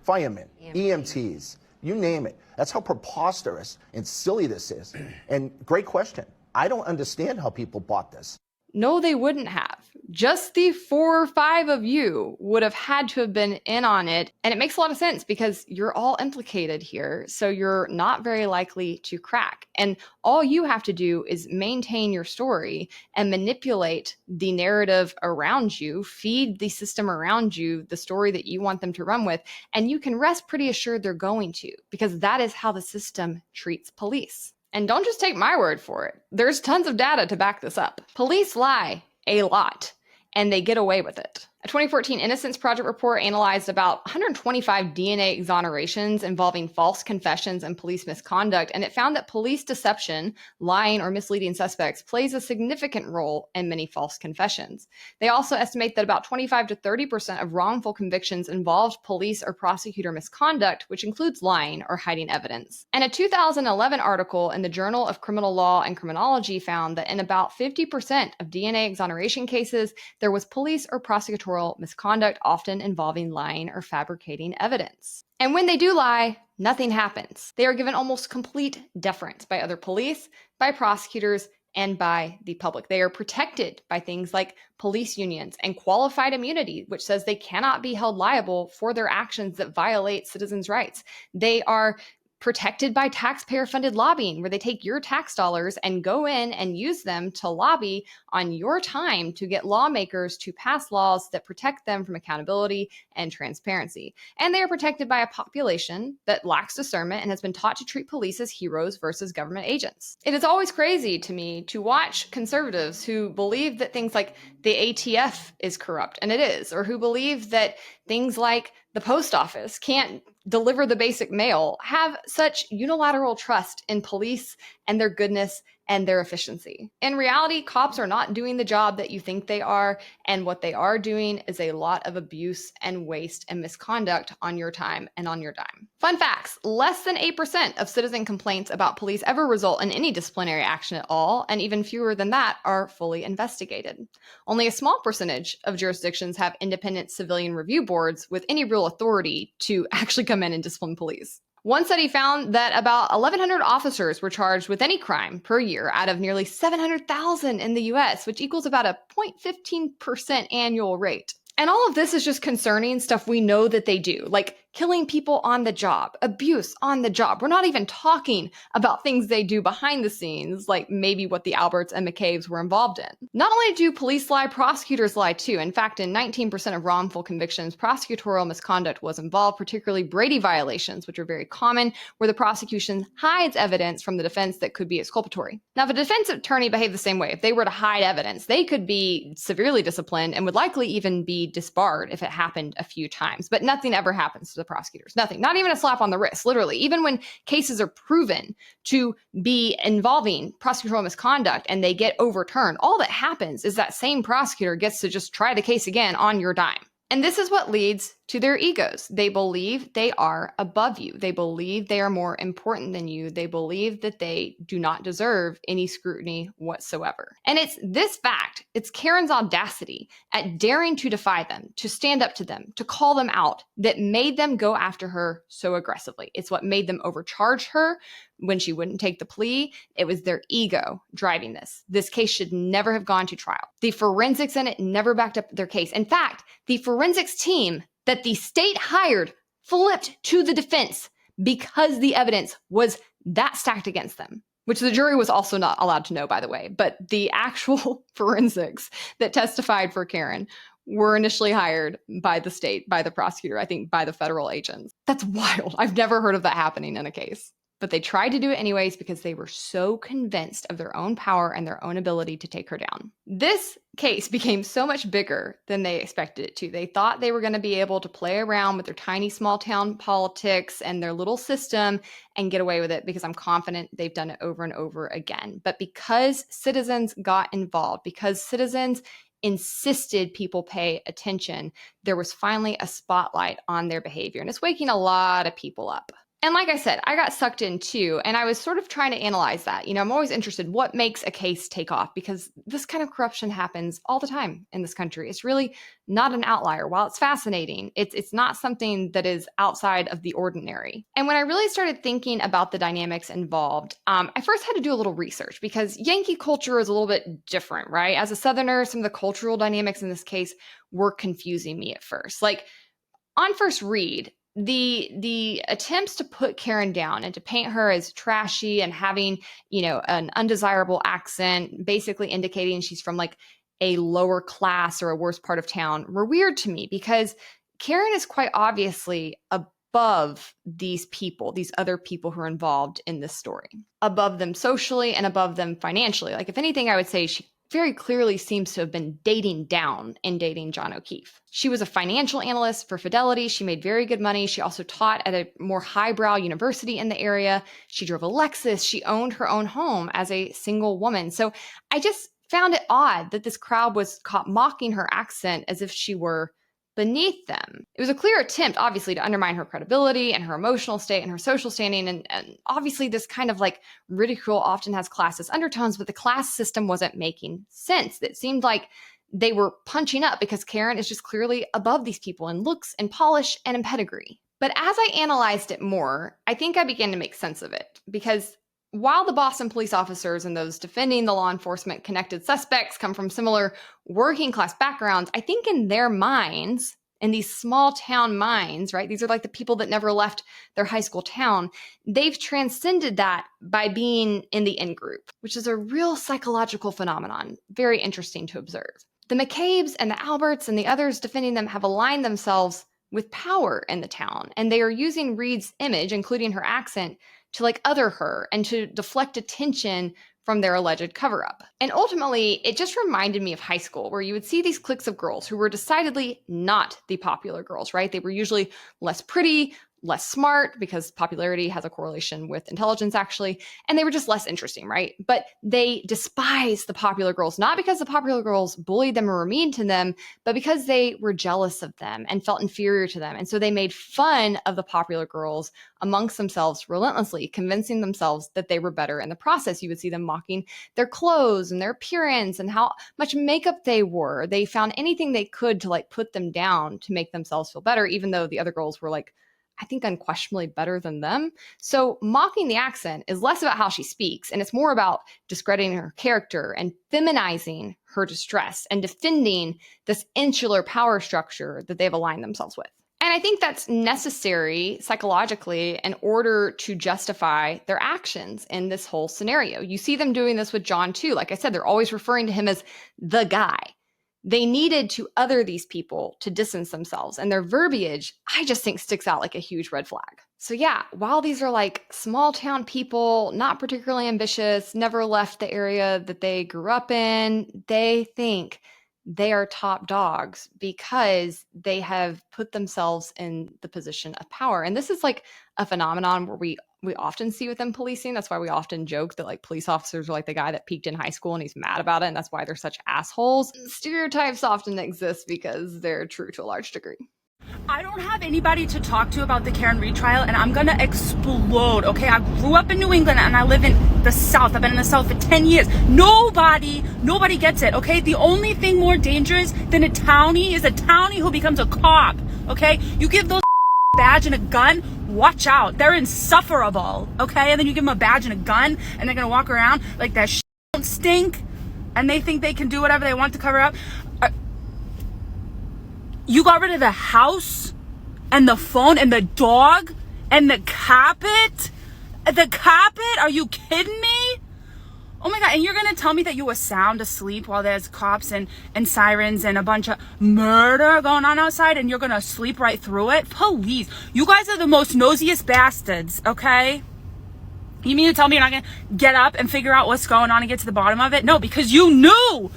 firemen, EMTs, you name it. That's how preposterous and silly this is. And great question. I don't understand how people bought this.
No, they wouldn't have. Just the 4 or 5 of you would have had to have been in on it. And it makes a lot of sense because you're all implicated here. So you're not very likely to crack. And all you have to do is maintain your story and manipulate the narrative around you, feed the system around you the story that you want them to run with. And you can rest pretty assured they're going to, because that is how the system treats police. And don't just take my word for it. There's tons of data to back this up. Police lie a lot, and they get away with it. A 2014 Innocence Project report analyzed about 125 DNA exonerations involving false confessions and police misconduct, and it found that police deception, lying or misleading suspects, plays a significant role in many false confessions. They also estimate that about 25 to 30% of wrongful convictions involved police or prosecutor misconduct, which includes lying or hiding evidence. And a 2011 article in the Journal of Criminal Law and Criminology found that in about 50% of DNA exoneration cases, there was police or prosecutorial misconduct, often involving lying or fabricating evidence. And when they do lie, nothing happens. They are given almost complete deference by other police, by prosecutors, and by the public. They are protected by things like police unions and qualified immunity, which says they cannot be held liable for their actions that violate citizens' rights. They are protected by taxpayer-funded lobbying, where they take your tax dollars and go in and use them to lobby on your time to get lawmakers to pass laws that protect them from accountability and transparency. And they are protected by a population that lacks discernment and has been taught to treat police as heroes versus government agents. It is always crazy to me to watch conservatives who believe that things like the ATF is corrupt, and it is, or who believe that things like the post office can't deliver the basic mail, have such unilateral trust in police and their goodness and their efficiency. In reality, cops are not doing the job that you think they are, and what they are doing is a lot of abuse and waste and misconduct on your time and on your dime. Fun facts: less than 8% of citizen complaints about police ever result in any disciplinary action at all, and even fewer than that are fully investigated. Only a small percentage of jurisdictions have independent civilian review boards with any real authority to actually come in and discipline police. One study found that about 1,100 officers were charged with any crime per year out of nearly 700,000 in the US, which equals about a 0.15% annual rate. And all of this is just concerning stuff we know that they do, like killing people on the job, abuse on the job. We're not even talking about things they do behind the scenes, like maybe what the Alberts and McCabe's were involved in. Not only do police lie, prosecutors lie too. In fact, in 19% of wrongful convictions, prosecutorial misconduct was involved, particularly Brady violations, which are very common, where the prosecution hides evidence from the defense that could be exculpatory. Now, if a defense attorney behaved the same way, if they were to hide evidence, they could be severely disciplined and would likely even be disbarred if it happened a few times. But nothing ever happens to the prosecutors. Nothing. Not even a slap on the wrist, literally. Even when cases are proven to be involving prosecutorial misconduct and they get overturned, all that happens is that same prosecutor gets to just try the case again on your dime. And this is what leads to their egos. They believe they are above you. They believe they are more important than you. They believe that they do not deserve any scrutiny whatsoever. And it's this fact, it's Karen's audacity at daring to defy them, to stand up to them, to call them out, that made them go after her so aggressively. It's what made them overcharge her when she wouldn't take the plea. It was their ego driving this. This case should never have gone to trial. The forensics in it never backed up their case. In fact, the forensics team that the state hired flipped to the defense because the evidence was that stacked against them, which the jury was also not allowed to know, by the way. But the actual forensics that testified for Karen were initially hired by the state, by the prosecutor, I think by the federal agents. That's wild. I've never heard of that happening in a case. But they tried to do it anyways because they were so convinced of their own power and their own ability to take her down. This case became so much bigger than they expected it to. They thought they were going to be able to play around with their tiny small town politics and their little system and get away with it, because I'm confident they've done it over and over again. But because citizens got involved, because citizens insisted people pay attention, there was finally a spotlight on their behavior. And it's waking a lot of people up. And like I said, I got sucked in too, and I was sort of trying to analyze that. I'm always interested what makes a case take off, because this kind of corruption happens all the time in this country. It's really not an outlier. While it's fascinating, it's not something that is outside of the ordinary. And when I really started thinking about the dynamics involved, I first had to do a little research, because Yankee culture is a little bit different, right? As a Southerner, some of the cultural dynamics in this case were confusing me at first. Like, on first read, the attempts to put Karen down and to paint her as trashy and having, an undesirable accent, basically indicating she's from like a lower class or a worse part of town, were weird to me, because Karen is quite obviously above these people, these other people who are involved in this story, above them socially and above them financially. Like, if anything, I would say she very clearly seems to have been dating down in dating John O'Keefe. She was a financial analyst for Fidelity. She made very good money. She also taught at a more highbrow university in the area. She drove a Lexus. She owned her own home as a single woman. So I just found it odd that this crowd was caught mocking her accent as if she were beneath them. It was a clear attempt, obviously, to undermine her credibility and her emotional state and her social standing. And obviously, this kind of like ridicule often has classist undertones, but the class system wasn't making sense. It seemed like they were punching up because Karen is just clearly above these people in looks and polish and in pedigree. But as I analyzed it more, I think I began to make sense of it, because while the Boston police officers and those defending the law enforcement connected suspects come from similar working class backgrounds, I think in their minds, in these small town minds, right? These are like the people that never left their high school town. They've transcended that by being in the in group, which is a real psychological phenomenon. Very interesting to observe. The McCabe's and the Alberts and the others defending them have aligned themselves with power in the town, and they are using Reed's image, including her accent, to like other her and to deflect attention from their alleged cover-up. And ultimately, it just reminded me of high school, where you would see these cliques of girls who were decidedly not the popular girls, right? They were usually less pretty, less smart, because popularity has a correlation with intelligence, actually, and they were just less interesting, right? But they despised the popular girls, not because the popular girls bullied them or were mean to them, but because they were jealous of them and felt inferior to them. And so they made fun of the popular girls amongst themselves relentlessly, convincing themselves that they were better in the process. You would see them mocking their clothes and their appearance and how much makeup they wore. They found anything they could to like put them down to make themselves feel better, even though the other girls were like, I think, unquestionably better than them. So mocking the accent is less about how she speaks, and it's more about discrediting her character and feminizing her distress and defending this insular power structure that they've aligned themselves with. And I think that's necessary psychologically in order to justify their actions in this whole scenario. You see them doing this with John too. Like I said, they're always referring to him as the guy. They needed to other these people to distance themselves, and their verbiage, I just think, sticks out like a huge red flag. So yeah, while these are like small town people, not particularly ambitious, never left the area that they grew up in, they think they are top dogs because they have put themselves in the position of power. And this is like a phenomenon where we often see within policing. That's why we often joke that like police officers are like the guy that peaked in high school and he's mad about it, and that's why they're such assholes. Stereotypes often exist because they're true to a large degree.
I don't have anybody to talk to about the Karen Reed trial, and I'm gonna explode, okay? I grew up in New England and I live in the South. I've been in the South for 10 years. Nobody gets it, okay? The only thing more dangerous than a townie is a townie who becomes a cop, okay? You give those badge and a gun, watch out. They're insufferable, okay? And then you give them a badge and a gun and they're gonna walk around like that don't stink, and they think they can do whatever they want to cover up. You got rid of the house and the phone and the dog and the carpet? The carpet? Are you kidding me? Oh my God, and you're gonna tell me that you were sound asleep while there's cops and sirens and a bunch of murder going on outside, and you're gonna sleep right through it? Police, you guys are the most nosiest bastards, okay? You mean to tell me you're not gonna get up and figure out what's going on and get to the bottom of it? No, because you knew.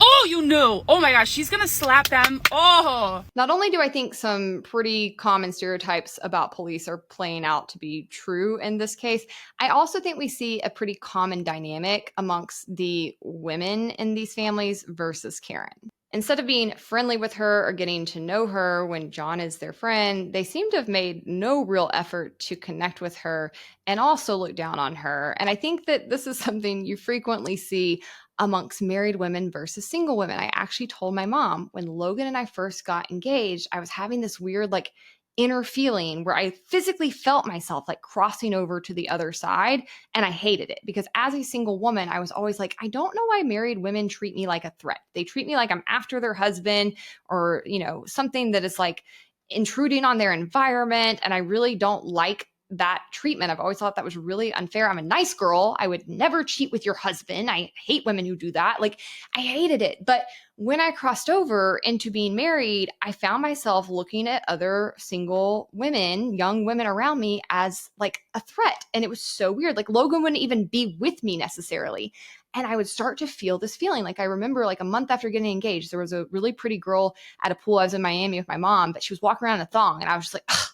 Oh, you knew. Oh my gosh, she's gonna slap them. Oh.
Not only do I think some pretty common stereotypes about police are playing out to be true in this case, I also think we see a pretty common dynamic amongst the women in these families versus Karen. Instead of being friendly with her or getting to know her when John is their friend, they seem to have made no real effort to connect with her and also look down on her. And I think that this is something you frequently see amongst married women versus single women. I actually told my mom when Logan and I first got engaged, I was having this weird, like, inner feeling where I physically felt myself like crossing over to the other side, and I hated it because as a single woman, I was always like, I don't know why married women treat me like a threat. They treat me like I'm after their husband or, something that is like intruding on their environment, and I really don't like that treatment. I've always thought that was really unfair. I'm a nice girl. I would never cheat with your husband. I hate women who do that. Like, I hated it. But when I crossed over into being married, I found myself looking at other single women, young women around me as like a threat. And it was so weird. Like, Logan wouldn't even be with me necessarily. And I would start to feel this feeling. Like, I remember like a month after getting engaged, there was a really pretty girl at a pool. I was in Miami with my mom, but she was walking around in a thong. And I was just like, ugh,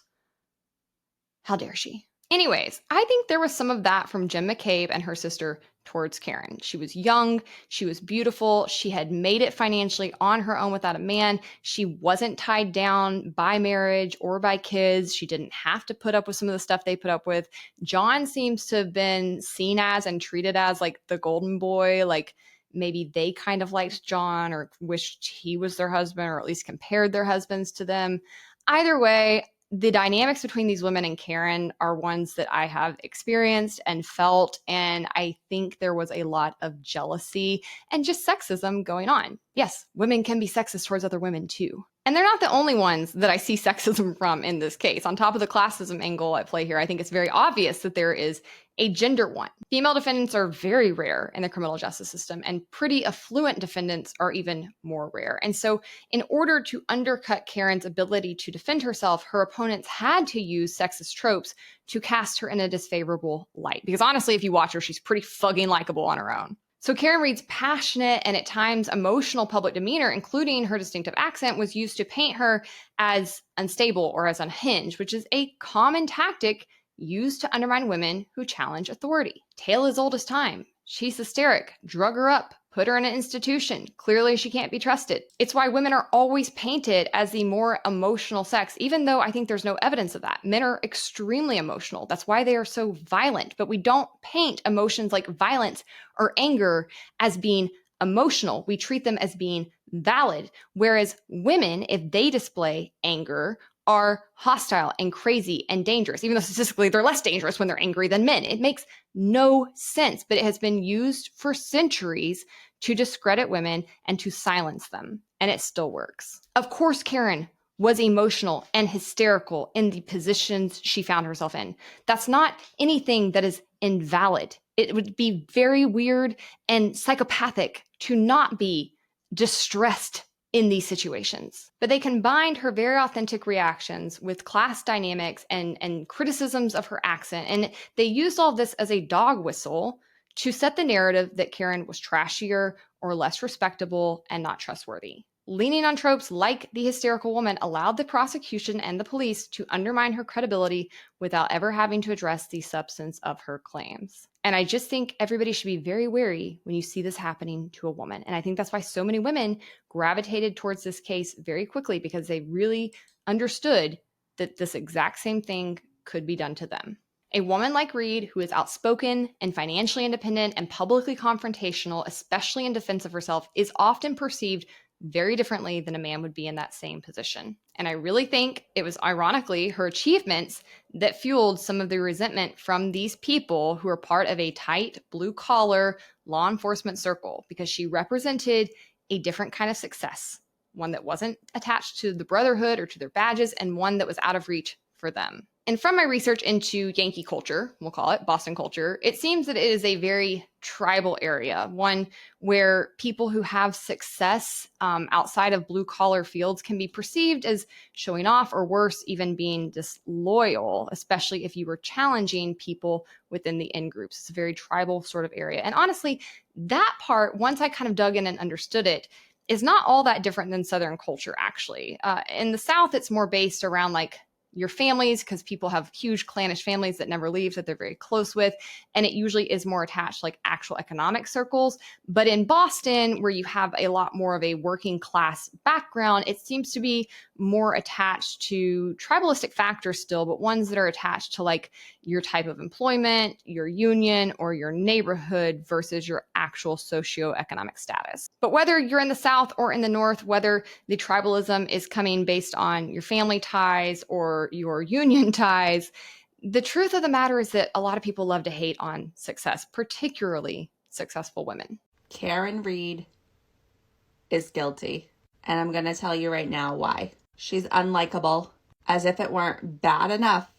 how dare she? Anyways, I think there was some of that from Jen McCabe and her sister towards Karen. She was young, she was beautiful, she had made it financially on her own without a man. She wasn't tied down by marriage or by kids. She didn't have to put up with some of the stuff they put up with. John seems to have been seen as and treated as like the golden boy, like maybe they kind of liked John or wished he was their husband or at least compared their husbands to them. Either way, the dynamics between these women and Karen are ones that I have experienced and felt, and I think there was a lot of jealousy and just sexism going on. Yes, women can be sexist towards other women too. And they're not the only ones that I see sexism from in this case. On top of the classism angle at play here, I think it's very obvious that there is a gender one. Female defendants are very rare in the criminal justice system, and pretty affluent defendants are even more rare. And so in order to undercut Karen's ability to defend herself, her opponents had to use sexist tropes to cast her in a disfavorable light. Because honestly, if you watch her, she's pretty fucking likable on her own. So Karen Reed's passionate and at times emotional public demeanor, including her distinctive accent, was used to paint her as unstable or as unhinged, which is a common tactic used to undermine women who challenge authority. Tale as old as time. She's hysteric. Drug her up. Put her in an institution. Clearly she can't be trusted. It's why women are always painted as the more emotional sex, even though I think there's no evidence of that. Men are extremely emotional. That's why they are so violent. But we don't paint emotions like violence or anger as being emotional. We treat them as being valid. Whereas women, if they display anger, are hostile and crazy and dangerous, even though statistically they're less dangerous when they're angry than men. It makes no sense, but it has been used for centuries to discredit women and to silence them, and it still works. Of course, Karen was emotional and hysterical in the positions she found herself in. That's not anything that is invalid. It would be very weird and psychopathic to not be distressed in these situations. But they combined her very authentic reactions with class dynamics and criticisms of her accent. And they used all this as a dog whistle to set the narrative that Karen was trashier or less respectable and not trustworthy. Leaning on tropes like the hysterical woman allowed the prosecution and the police to undermine her credibility without ever having to address the substance of her claims. And I just think everybody should be very wary when you see this happening to a woman. And I think that's why so many women gravitated towards this case very quickly, because they really understood that this exact same thing could be done to them. A woman like Reed, who is outspoken and financially independent and publicly confrontational, especially in defense of herself, is often perceived very differently than a man would be in that same position. And I really think it was ironically her achievements that fueled some of the resentment from these people who are part of a tight blue-collar law enforcement circle, because she represented a different kind of success, one that wasn't attached to the brotherhood or to their badges, and one that was out of reach for them. And from my research into Yankee culture, we'll call it Boston culture, it seems that it is a very tribal area, one where people who have success outside of blue-collar fields can be perceived as showing off, or worse, even being disloyal, especially if you were challenging people within the in-groups. It's a very tribal sort of area. And honestly, that part, once I kind of dug in and understood it, is not all that different than Southern culture, actually. In the South, it's more based around like your families, because people have huge clannish families that never leave, that they're very close with. And it usually is more attached to like actual economic circles. But in Boston, where you have a lot more of a working class background, it seems to be more attached to tribalistic factors still, but ones that are attached to like your type of employment, your union, or your neighborhood versus your actual socioeconomic status. But whether you're in the South or in the North, whether the tribalism is coming based on your family ties or your union ties, the truth of the matter is that a lot of people love to hate on success, particularly successful women.
Karen Read is guilty, and I'm going to tell you right now why. She's unlikable. As if it weren't bad enough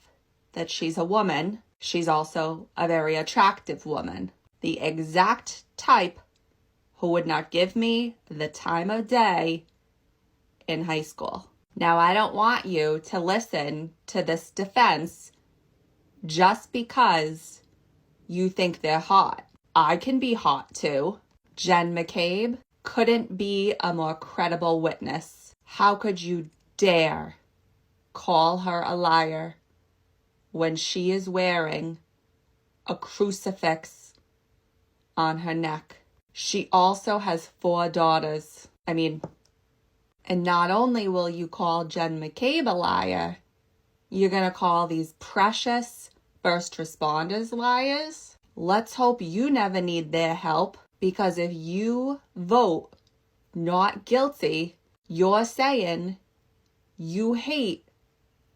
that she's a woman, she's also a very attractive woman. The exact type who would not give me the time of day in high school. Now, I don't want you to listen to this defense just because you think they're hot. I can be hot too. Jen McCabe couldn't be a more credible witness. How could you dare call her a liar when she is wearing a crucifix on her neck? She also has 4 daughters. And not only will you call Jen McCabe a liar, you're going to call these precious first responders liars. Let's hope you never need their help, because if you vote not guilty, you're saying you hate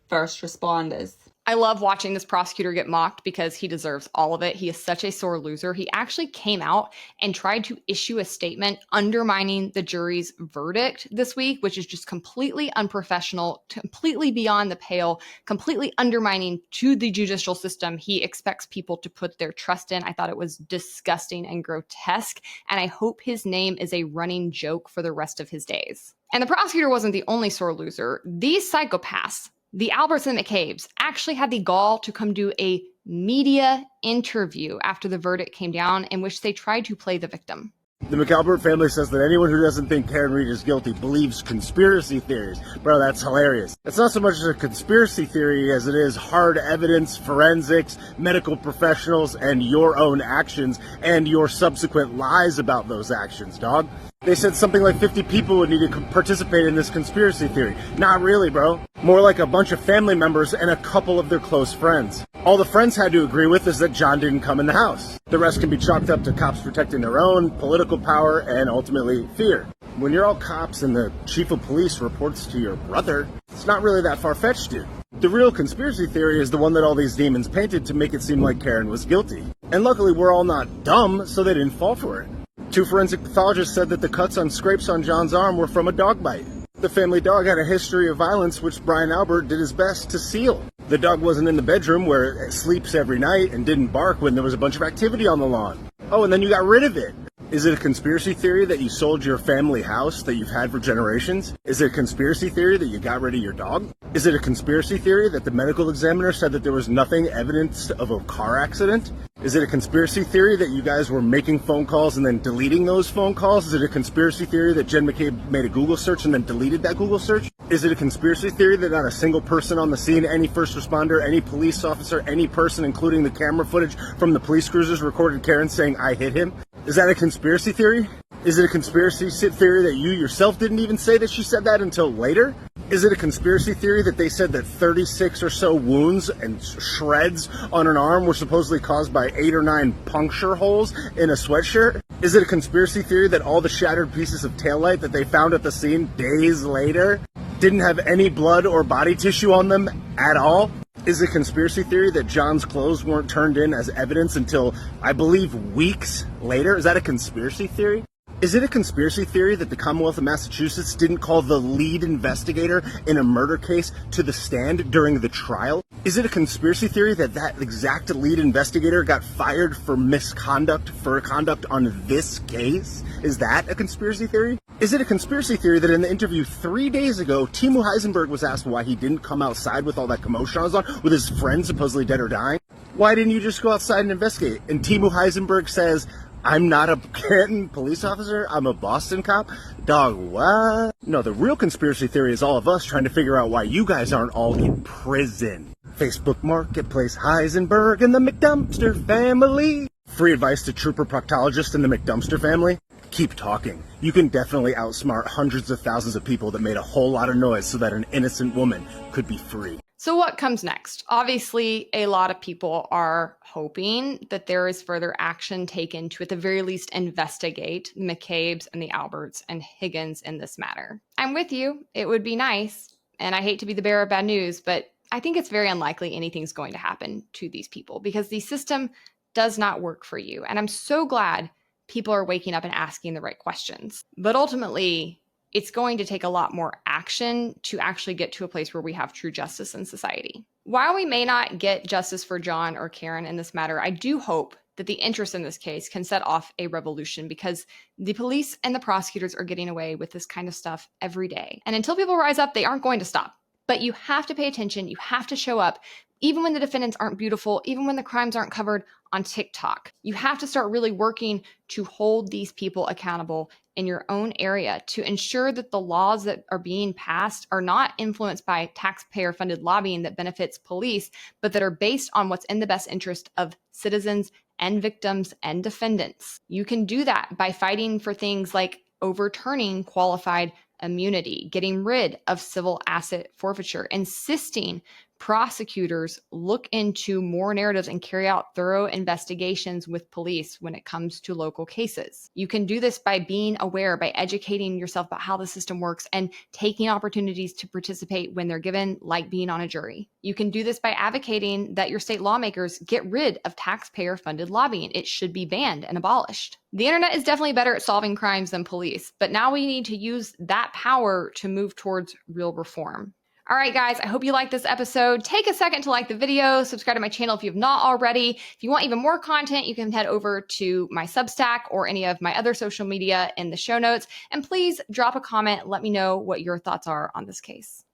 first responders.
I love watching this prosecutor get mocked because he deserves all of it. He is such a sore loser. He actually came out and tried to issue a statement undermining the jury's verdict this week, which is just completely unprofessional, completely beyond the pale, completely undermining to the judicial system he expects people to put their trust in. I thought it was disgusting and grotesque, and I hope his name is a running joke for the rest of his days. And the prosecutor wasn't the only sore loser. These psychopaths, the Alberts and McCabe's, actually had the gall to come do a media interview after the verdict came down in which they tried to play the victim.
The McAlbert family says that anyone who doesn't think Karen Read is guilty believes conspiracy theories. Bro, that's hilarious. It's not so much a conspiracy theory as it is hard evidence, forensics, medical professionals, and your own actions and your subsequent lies about those actions, dog. They said something like 50 people would need to participate in this conspiracy theory. Not really, bro. More like a bunch of family members and a couple of their close friends. All the friends had to agree with is that John didn't come in the house. The rest can be chalked up to cops protecting their own political power and ultimately fear. When you're all cops and the chief of police reports to your brother, it's not really that far-fetched, dude. The real conspiracy theory is the one that all these demons painted to make it seem like Karen was guilty. And luckily we're all not dumb, so they didn't fall for it. 2 forensic pathologists said that the cuts on scrapes on John's arm were from a dog bite. The family dog had a history of violence, which Brian Albert did his best to seal. The dog wasn't in the bedroom where it sleeps every night and didn't bark when there was a bunch of activity on the lawn. Oh, and then you got rid of it. Is it a conspiracy theory that you sold your family house that you've had for generations? Is it a conspiracy theory that you got rid of your dog? Is it a conspiracy theory that the medical examiner said that there was nothing evidence of a car accident? Is it a conspiracy theory that you guys were making phone calls and then deleting those phone calls? Is it a conspiracy theory that Jen McCabe made a Google search and then deleted that Google search? Is it a conspiracy theory that not a single person on the scene, any first responder, any police officer, any person, including the camera footage from the police cruisers, recorded Karen saying, "I hit him"? Is that a conspiracy theory? Is it a conspiracy theory that you yourself didn't even say that she said that until later? Is it a conspiracy theory that they said that 36 or so wounds and shreds on an arm were supposedly caused by 8 or 9 puncture holes in a sweatshirt? Is it a conspiracy theory that all the shattered pieces of taillight that they found at the scene days later didn't have any blood or body tissue on them at all? Is it a conspiracy theory that John's clothes weren't turned in as evidence until, I believe, weeks later? Is that a conspiracy theory? Is it a conspiracy theory that the Commonwealth of Massachusetts didn't call the lead investigator in a murder case to the stand during the trial? Is it a conspiracy theory that that exact lead investigator got fired for misconduct, for conduct on this case? Is that a conspiracy theory? Is it a conspiracy theory that in the interview 3 days ago, Timo Heisenberg was asked why he ddidn't come outside with all that commotion on his lawn, with his friend supposedly dead or dying? Why didn't you just go outside and investigate? And Timo Heisenberg says, I'm not a Canton police officer. I'm a Boston cop. Dog, what? No, the real conspiracy theory is all of us trying to figure out why you guys aren't all in prison. Facebook Marketplace, Heisenberg, and the McDumpster family. Free advice to trooper proctologist and the McDumpster family? Keep talking. You can definitely outsmart hundreds of thousands of people that made a whole lot of noise so that an innocent woman could be free.
So what comes next? Obviously, a lot of people are hoping that there is further action taken to, at the very least, investigate the McCabe's and the Alberts and Higgins in this matter. I'm with you. It would be nice, and I hate to be the bearer of bad news, but I think it's very unlikely anything's going to happen to these people because the system does not work for you. And I'm so glad people are waking up and asking the right questions. But ultimately, it's going to take a lot more action to actually get to a place where we have true justice in society. While we may not get justice for John or Karen in this matter, I do hope that the interest in this case can set off a revolution because the police and the prosecutors are getting away with this kind of stuff every day. And until people rise up, they aren't going to stop. But you have to pay attention. You have to show up, even when the defendants aren't beautiful, even when the crimes aren't covered on TikTok. You have to start really working to hold these people accountable in your own area to ensure that the laws that are being passed are not influenced by taxpayer-funded lobbying that benefits police, but that are based on what's in the best interest of citizens and victims and defendants. You can do that by fighting for things like overturning qualified immunity, getting rid of civil asset forfeiture, insisting prosecutors look into more narratives and carry out thorough investigations with police when it comes to local cases. You can do this by being aware, by educating yourself about how the system works and taking opportunities to participate when they're given, like being on a jury. You can do this by advocating that your state lawmakers get rid of taxpayer-funded lobbying. It should be banned and abolished. The internet is definitely better at solving crimes than police, but now we need to use that power to move towards real reform. All right, guys, I hope you liked this episode. Take a second to like the video, subscribe to my channel if you have not already. If you want even more content, you can head over to my Substack or any of my other social media in the show notes. And please drop a comment. Let me know what your thoughts are on this case.